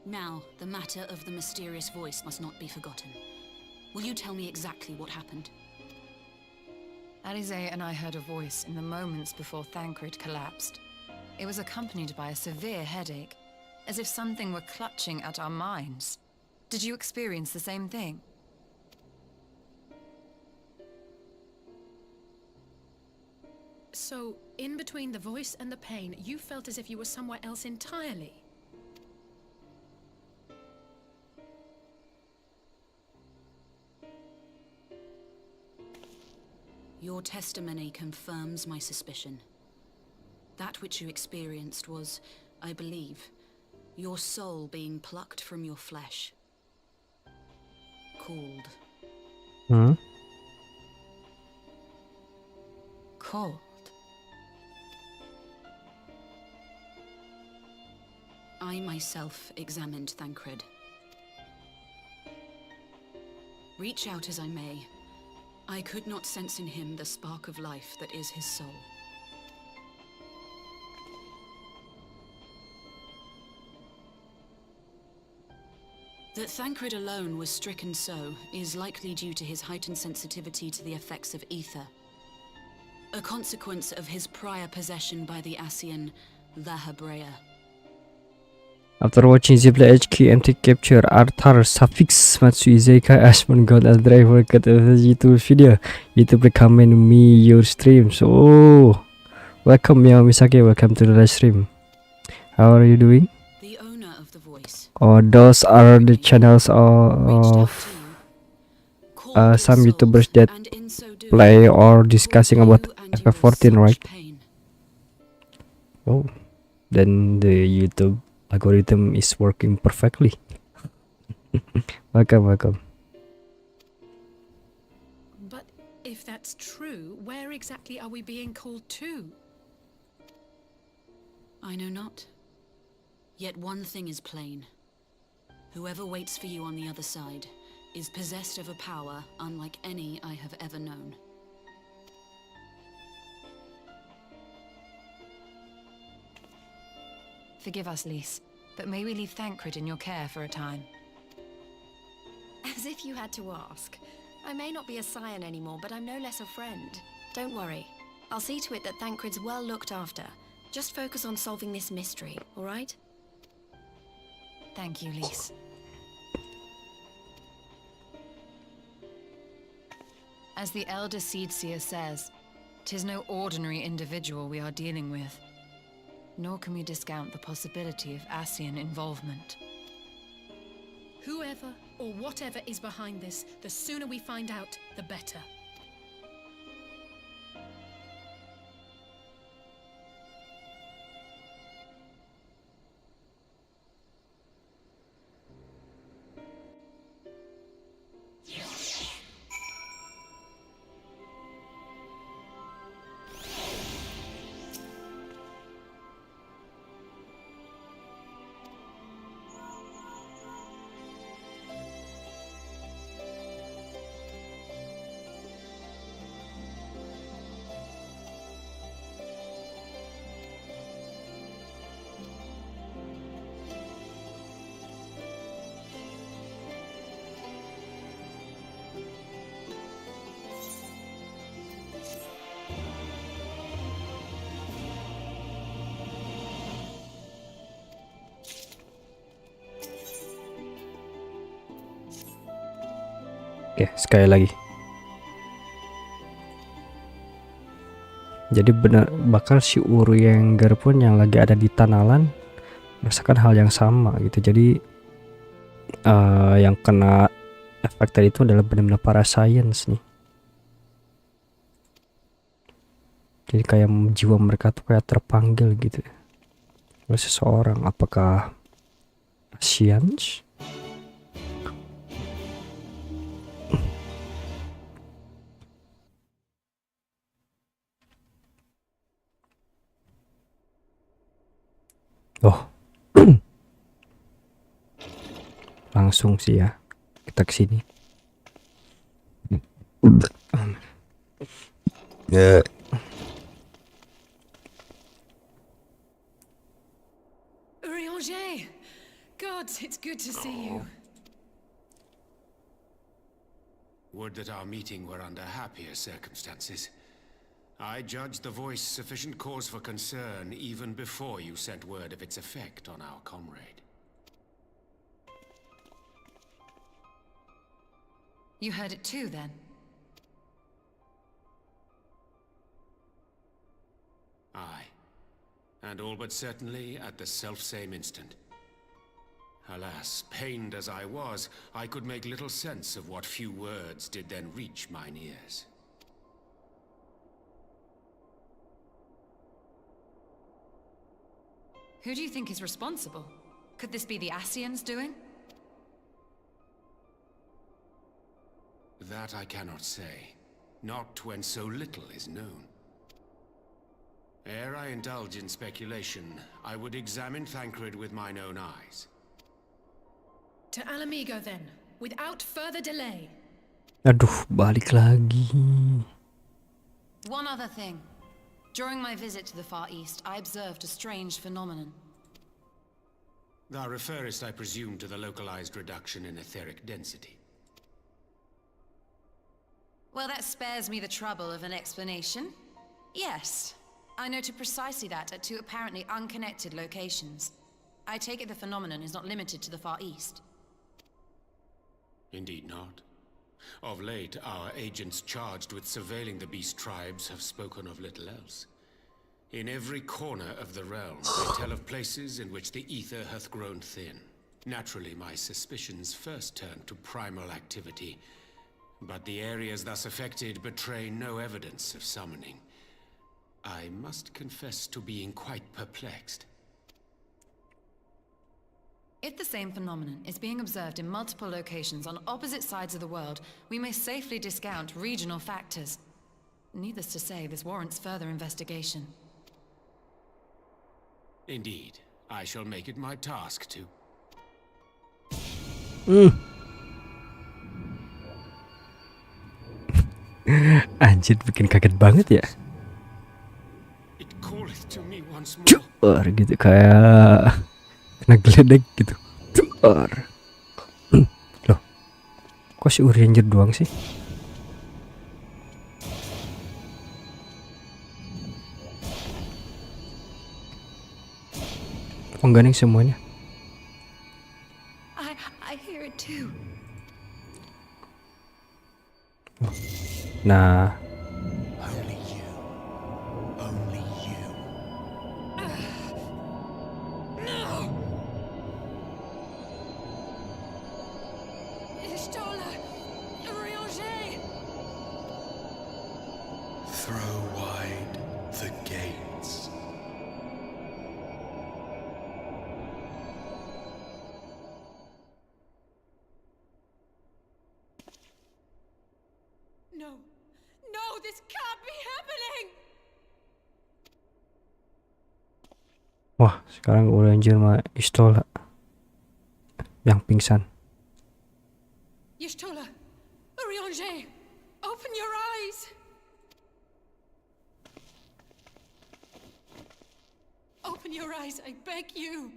Speaker 10: Now, the matter of the mysterious voice must not be forgotten. Will you tell me exactly what happened?
Speaker 6: Alize and I heard a voice in the moments before Thancred collapsed. It was accompanied by a severe headache, as if something were clutching at our minds. Did you experience the same thing?
Speaker 4: So, in between the voice and the pain, you felt as if you were somewhere else entirely.
Speaker 10: Your testimony confirms my suspicion. That which you experienced was, I believe, your soul being plucked from your flesh. Called.
Speaker 1: Hmm?
Speaker 6: Called?
Speaker 10: I myself examined Thancred. Reach out as I may, I could not sense in him the spark of life that is his soul. That Thancred alone was stricken so is likely due to his heightened sensitivity to the effects of ether, a consequence of his prior possession by the Ascian La Hebrea.
Speaker 1: After watching Zipla HQ MT capture Arthur Suffix Matsui Zeika Ashman God as driver cut of the YouTube video. YouTube recommend me your streams. Oh, welcome Meow Misake, welcome to the live stream. How are you doing?
Speaker 10: The owner of the voice.
Speaker 1: Oh, those are the channels of some YouTubers that play or discussing about FF14, right? Oh, then the YouTube algorithm is working perfectly. Welcome.
Speaker 4: But if that's true, where exactly are we being called to?
Speaker 10: I know not. Yet one thing is plain. Whoever waits for you on the other side is possessed of a power unlike any I have ever known.
Speaker 6: Forgive us, Lys, but may we leave Thancred in your care for a time?
Speaker 5: As if you had to ask. I may not be a scion anymore, but I'm no less a friend. Don't worry. I'll see to it that Thancred's well looked after. Just focus on solving this mystery, all right?
Speaker 6: Thank you, Lys. As the Elder Seedseer says, 'tis no ordinary individual we are dealing with. Nor can we discount the possibility of Ascian involvement.
Speaker 4: Whoever or whatever is behind this, the sooner we find out, the better.
Speaker 1: Oke, sekali lagi. Jadi benar bakal si Uriengger pun yang lagi ada di Tanalan merasakan hal yang sama gitu. Jadi yang kena efek tadi itu adalah benar-benar para science nih. Jadi kayak jiwa mereka tuh kayak terpanggil gitu oleh seseorang. Apakah science? Oh, langsung sih ya kita kesini.
Speaker 4: Urianger! God, it's good to see you.
Speaker 8: Would that our meeting were under happier circumstances. I judged the voice sufficient cause for concern even before you sent word of its effect on our comrade.
Speaker 6: You heard it too, then?
Speaker 8: Aye. And all but certainly at the selfsame instant. Alas, pained as I was, I could make little sense of what few words did then reach mine ears.
Speaker 6: Who do you think is responsible? Could this be the Ascians doing?
Speaker 8: That I cannot say. Not when so little is known. Ere I indulge in speculation, I would examine Thancred with mine own eyes.
Speaker 4: To Alamigo then, without further delay.
Speaker 1: Aduh, balik lagi.
Speaker 6: One other thing. During my visit to the Far East, I observed a strange phenomenon.
Speaker 8: Thou referrest, I presume, to the localized reduction in etheric density.
Speaker 6: Well, that spares me the trouble of an explanation. Yes, I noted precisely that at two apparently unconnected locations. I take it the phenomenon is not limited to the Far East.
Speaker 8: Indeed not. Of late, our agents charged with surveilling the beast tribes have spoken of little else. In every corner of the realm, they tell of places in which the ether hath grown thin. Naturally, my suspicions first turned to primal activity, but the areas thus affected betray no evidence of summoning. I must confess to being quite perplexed.
Speaker 6: If the same phenomenon is being observed in multiple locations on opposite sides of the world, we may safely discount regional factors. Needless to say, this warrants further investigation.
Speaker 8: Indeed, I shall make it my task to.
Speaker 1: Anjir, bikin kaget banget ya.
Speaker 8: It calleth to me once more.
Speaker 1: Cuar gitu, kayak kena geledek gitu. Cuar. Loh, kok si Urianger doang sih? Kok enggak nih semuanya?
Speaker 6: I hear it too.
Speaker 1: Nah,
Speaker 11: Only you. Only you.
Speaker 7: No! Ishtola! Urianger!
Speaker 11: Throw wide the gates.
Speaker 7: No! No, this can't be happening!
Speaker 1: wah sekarang Urianger sama Istola yang pingsan.
Speaker 7: Y'shtola! Urianger! Open your eyes! Open your eyes, I beg you!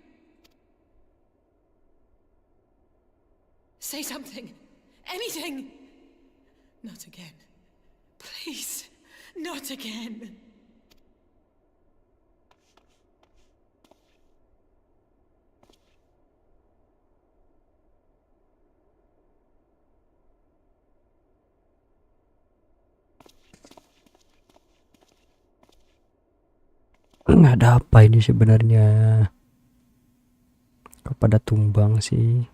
Speaker 7: Say something! Anything! Not again. Please, not again.
Speaker 1: Ada apa ini sebenarnya? Kepada tumbang sih.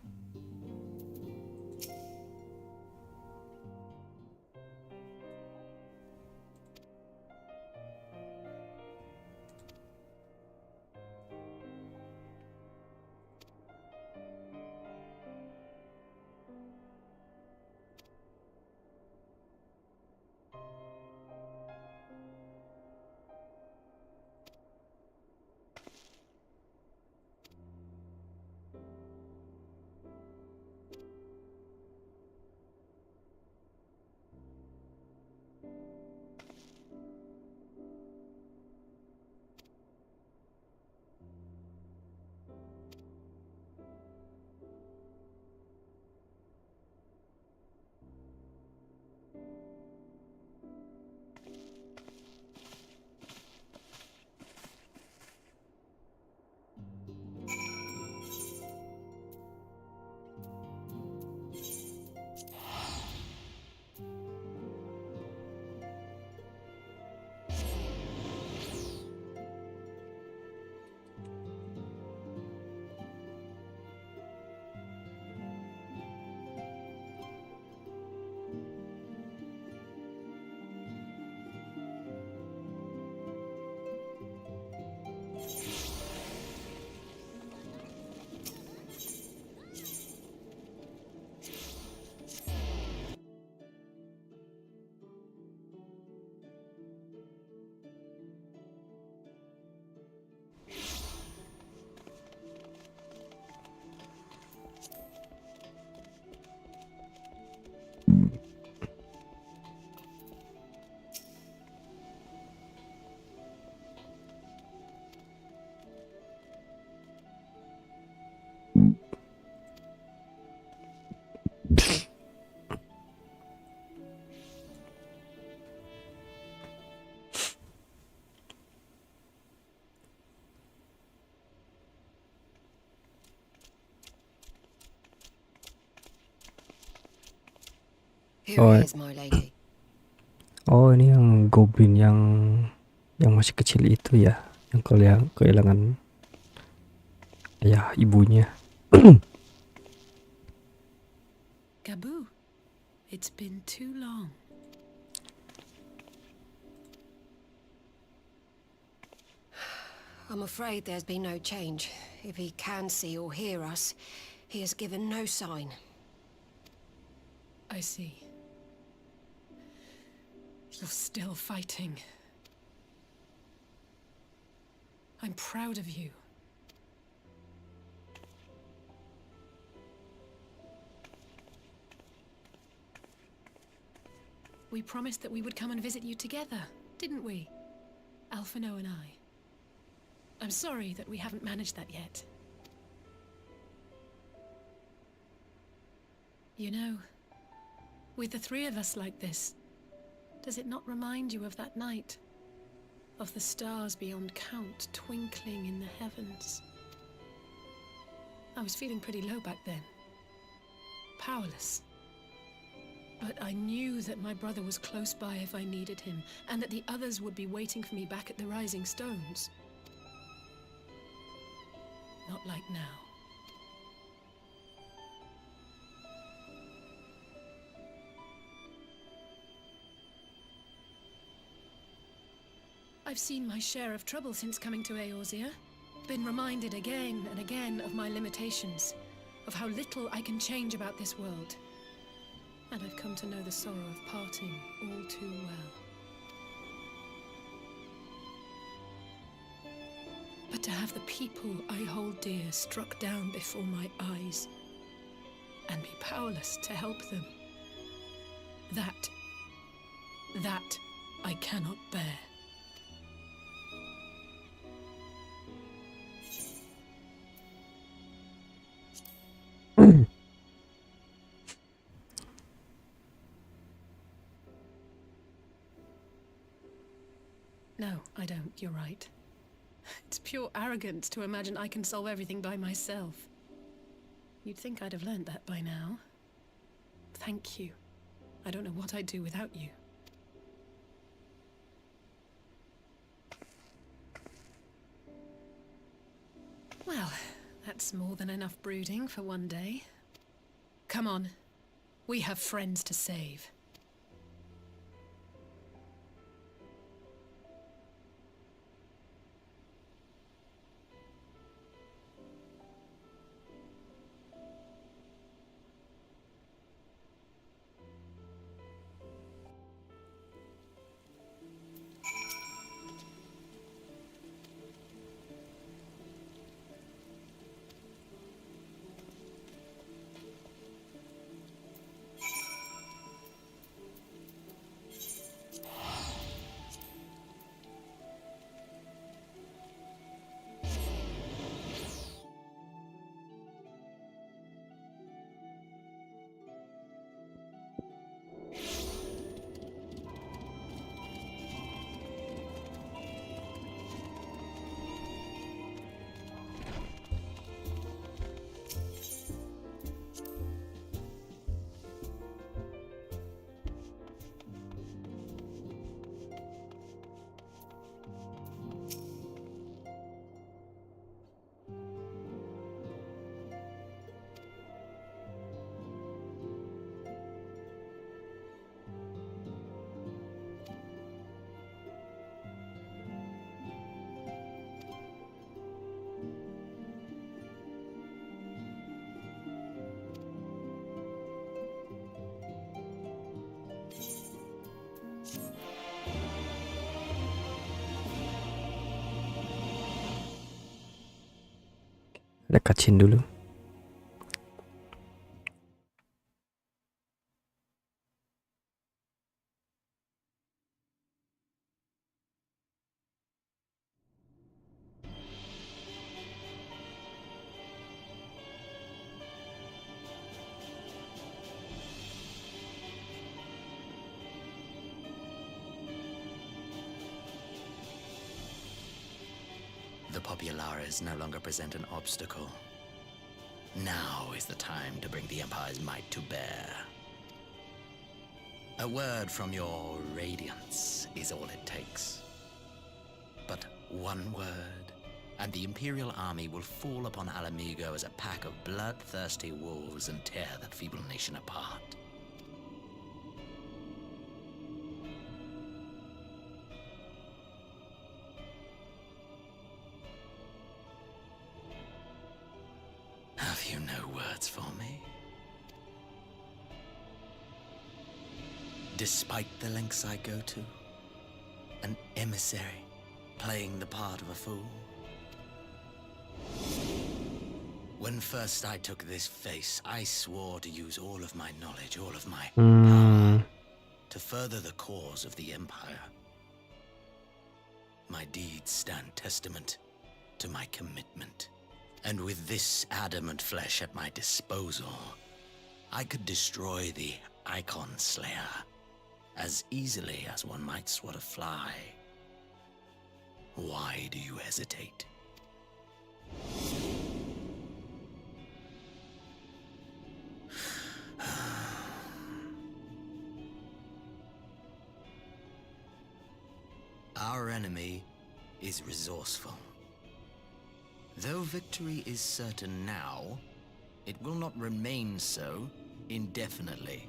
Speaker 7: Here
Speaker 1: Oh,
Speaker 7: he is, my lady.
Speaker 1: oh ini yang goblin yang masih kecil itu ya, yang kehilangan ayah ibunya.
Speaker 4: Gabu, it's been too long.
Speaker 7: I'm afraid there's been no change. If he can see or hear us, he has given no sign.
Speaker 4: I see. You're still fighting. I'm proud of you. We promised that we would come and visit you together, didn't we? Alphinaud and I. I'm sorry that we haven't managed that yet. You know, with the three of us like this, does it not remind you of that night? Of the stars beyond count twinkling in the heavens? I was feeling pretty low back then. Powerless. But I knew that my brother was close by if I needed him, and that the others would be waiting for me back at the Rising Stones. Not like now. I've seen my share of trouble since coming to Eorzea. Been reminded again and again of my limitations, of how little I can change about this world. And I've come to know the sorrow of parting all too well. But to have the people I hold dear struck down before my eyes, and be powerless to help them, that I cannot bear. No, I don't. You're right. It's pure arrogance to imagine I can solve everything by myself. You'd think I'd have learned that by now. Thank you. I don't know what I'd do without you. Well, that's more than enough brooding for one day. Come on. We have friends to save.
Speaker 1: Ada cutscene dulu.
Speaker 15: The Populares no longer present an obstacle. Now is the time to bring the Empire's might to bear. A word from your radiance is all it takes. But one word, and the Imperial army will fall upon Alamigo as a pack of bloodthirsty wolves and tear that feeble nation apart. Have you no words for me? Despite the lengths I go to, an emissary playing the part of a fool. When first I took this face, I swore to use all of my knowledge, all of my power, to further the cause of the Empire. My deeds stand testament to my commitment. And with this adamant flesh at my disposal, I could destroy the Icon Slayer as easily as one might swat a fly. Why do you hesitate? Our enemy is resourceful. Though victory is certain now, it will not remain so indefinitely.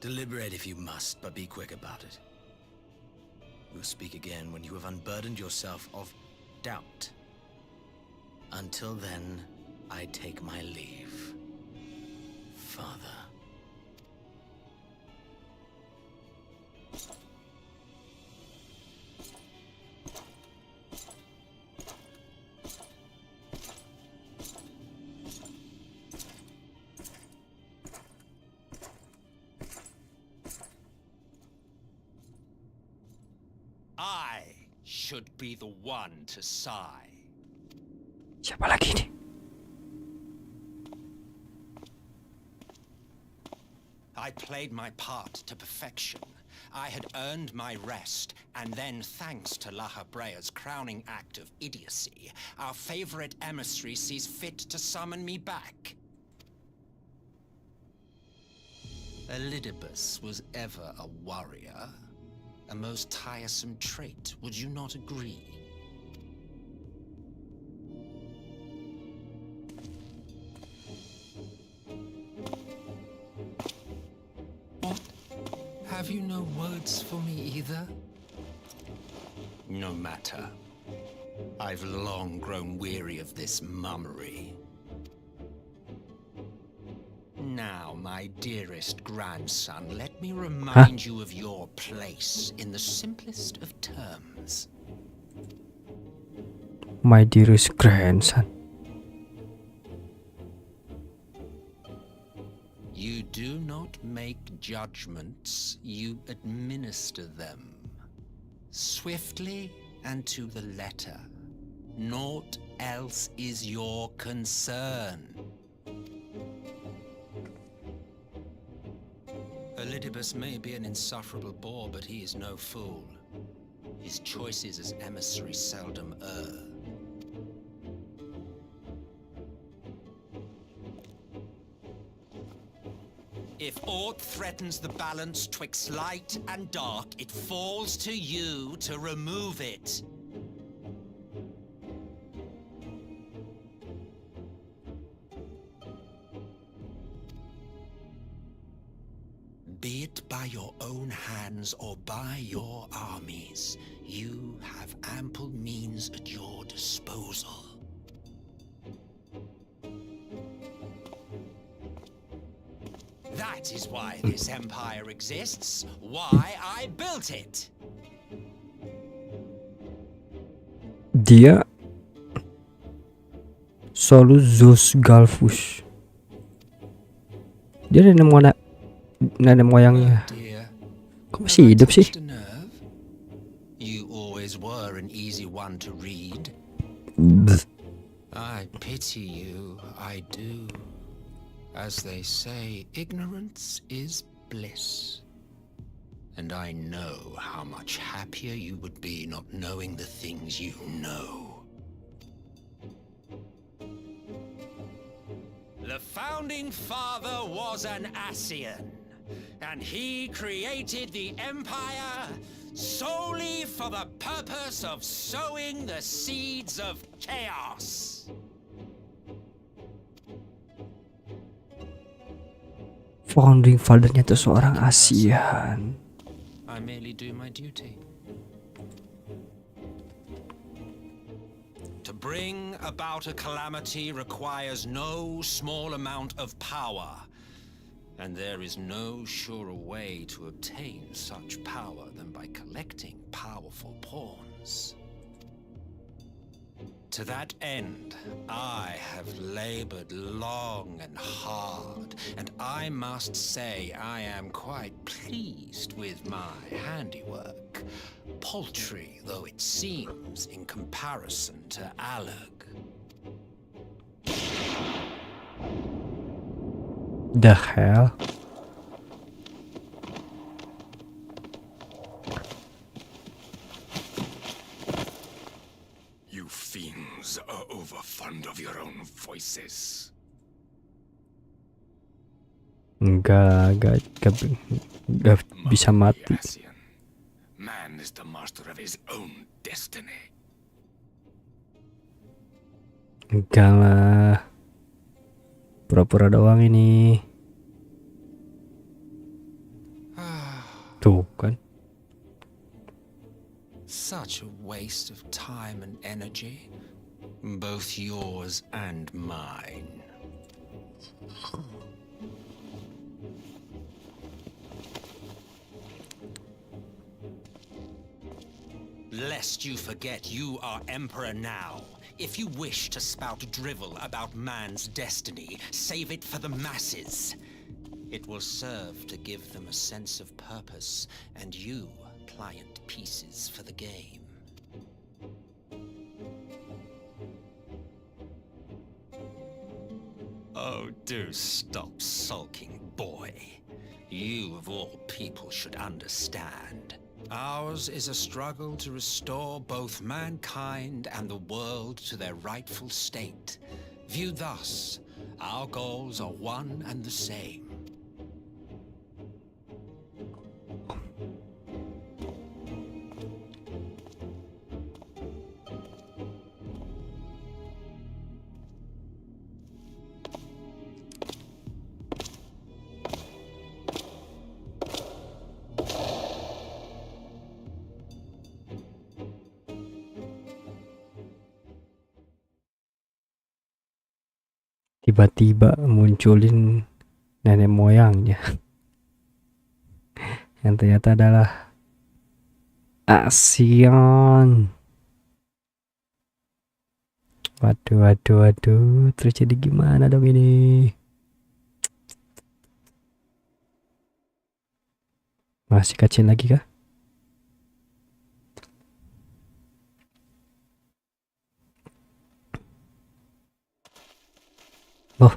Speaker 15: Deliberate if you must, but be quick about it. We'll speak again when you have unburdened yourself of doubt. Until then, I take my leave, Father.
Speaker 16: I should be the one to sigh.
Speaker 1: Siapa lagi nih?
Speaker 16: I played my part to perfection. I had earned my rest, and then thanks to La Habrea's crowning act of idiocy, our favorite emissary sees fit to summon me back. Elidibus was ever a warrior. A most tiresome trait, would you not agree? What? Have you no words for me either? No matter. I've long grown weary of this mummery. Now, my dearest grandson, let me remind you of your place in the simplest of terms.
Speaker 1: My dearest grandson.
Speaker 16: You do not make judgments, you administer them. Swiftly and to the letter. Naught else is your concern. Elidibus may be an insufferable bore, but he is no fool. His choices as emissary seldom err. If aught threatens the balance twixt light and dark, it falls to you to remove it. Be it by your own hands or by your armies, you have ample means at your disposal. That is why this empire exists, why I built it.
Speaker 1: Dia Solus Galfus. Dia nenek moyangnya. Kok masih hidup sih?
Speaker 16: You always were an easy one to read. I pity you, I do. As they say, ignorance is bliss. And I know how much happier you would be not knowing the things you know. The founding father was an Asian, and he created the Empire solely for the purpose of sowing the seeds of chaos.
Speaker 1: Founding fathernya itu seorang ASEAN.
Speaker 16: I merely do my duty. To bring about a calamity requires no small amount of power, and there is no surer way to obtain such power than by collecting powerful pawns. To that end, I have labored long and hard, and I must say I am quite pleased with my handiwork, paltry though it seems in comparison to Alec.
Speaker 1: The hell?
Speaker 9: You fiends are overfond of your own voices.
Speaker 1: Enggak bisa mati.
Speaker 9: Man is the master of his own destiny.
Speaker 1: Enggak lah. Pura-pura doang ini. Tuh kan.
Speaker 16: Such a waste of time and energy, both yours and mine. Lest you forget you are Emperor now. If you wish to spout drivel about man's destiny, save it for the masses. It will serve to give them a sense of purpose, and you pliant pieces for the game. Oh, do stop sulking, boy. You, of all people, should understand. Ours is a struggle to restore both mankind and the world to their rightful state. Viewed thus, our goals are one and the same.
Speaker 1: Tiba-tiba munculin nenek moyangnya yang ternyata adalah ASEAN. Waduh, terus jadi gimana dong ini? Masih kacin lagi kah? Loh.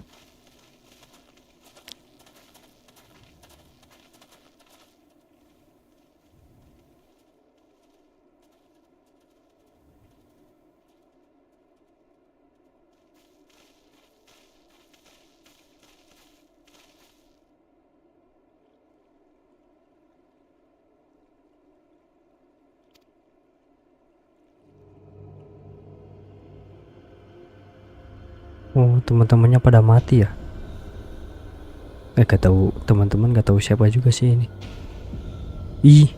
Speaker 1: Oh, teman-temannya pada mati ya? Gak tahu, teman-teman gak tahu siapa juga sih ini. Ih.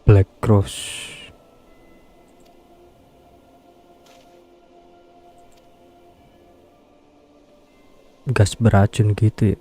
Speaker 1: Black Cross. gas beracun gitu ya.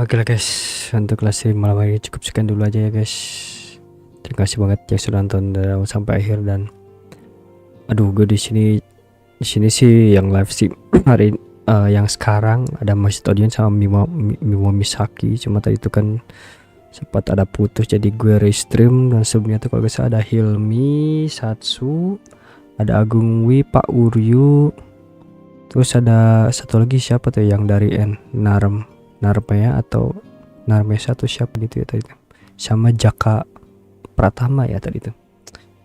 Speaker 1: Oke lah guys, untuk livestream malam ini cukup sekian dulu aja ya guys. Terima kasih banget yang sudah nonton dari awal sampai akhir. Dan aduh, gue di sini sih yang livestream hari yang sekarang ada Masjid Audience sama Mimo Misaki. Cuma tadi itu kan sempat ada putus, jadi gue restream. Dan sebelumnya tuh kalau gak salah ada Hilmi, Satsu, ada Agung Wi, Pak Uryu, terus ada satu lagi siapa tuh yang dari N, Narmaya atau Narmesa atau siapa gitu ya tadi itu, sama Jaka Pratama ya tadi itu.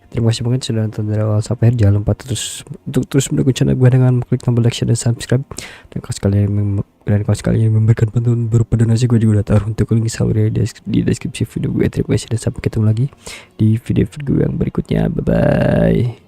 Speaker 1: Terima kasih banget sudah nonton dari awal sampai akhir. Jangan lupa untuk terus mendukung channel gue dengan klik tombol like, share, dan subscribe. Dan kalau sekalian memberikan bantuan berupa donasi, gue juga udah taruh untuk link salary di deskripsi video gue. Terima kasih dan sampai ketemu lagi di video yang berikutnya. Bye bye.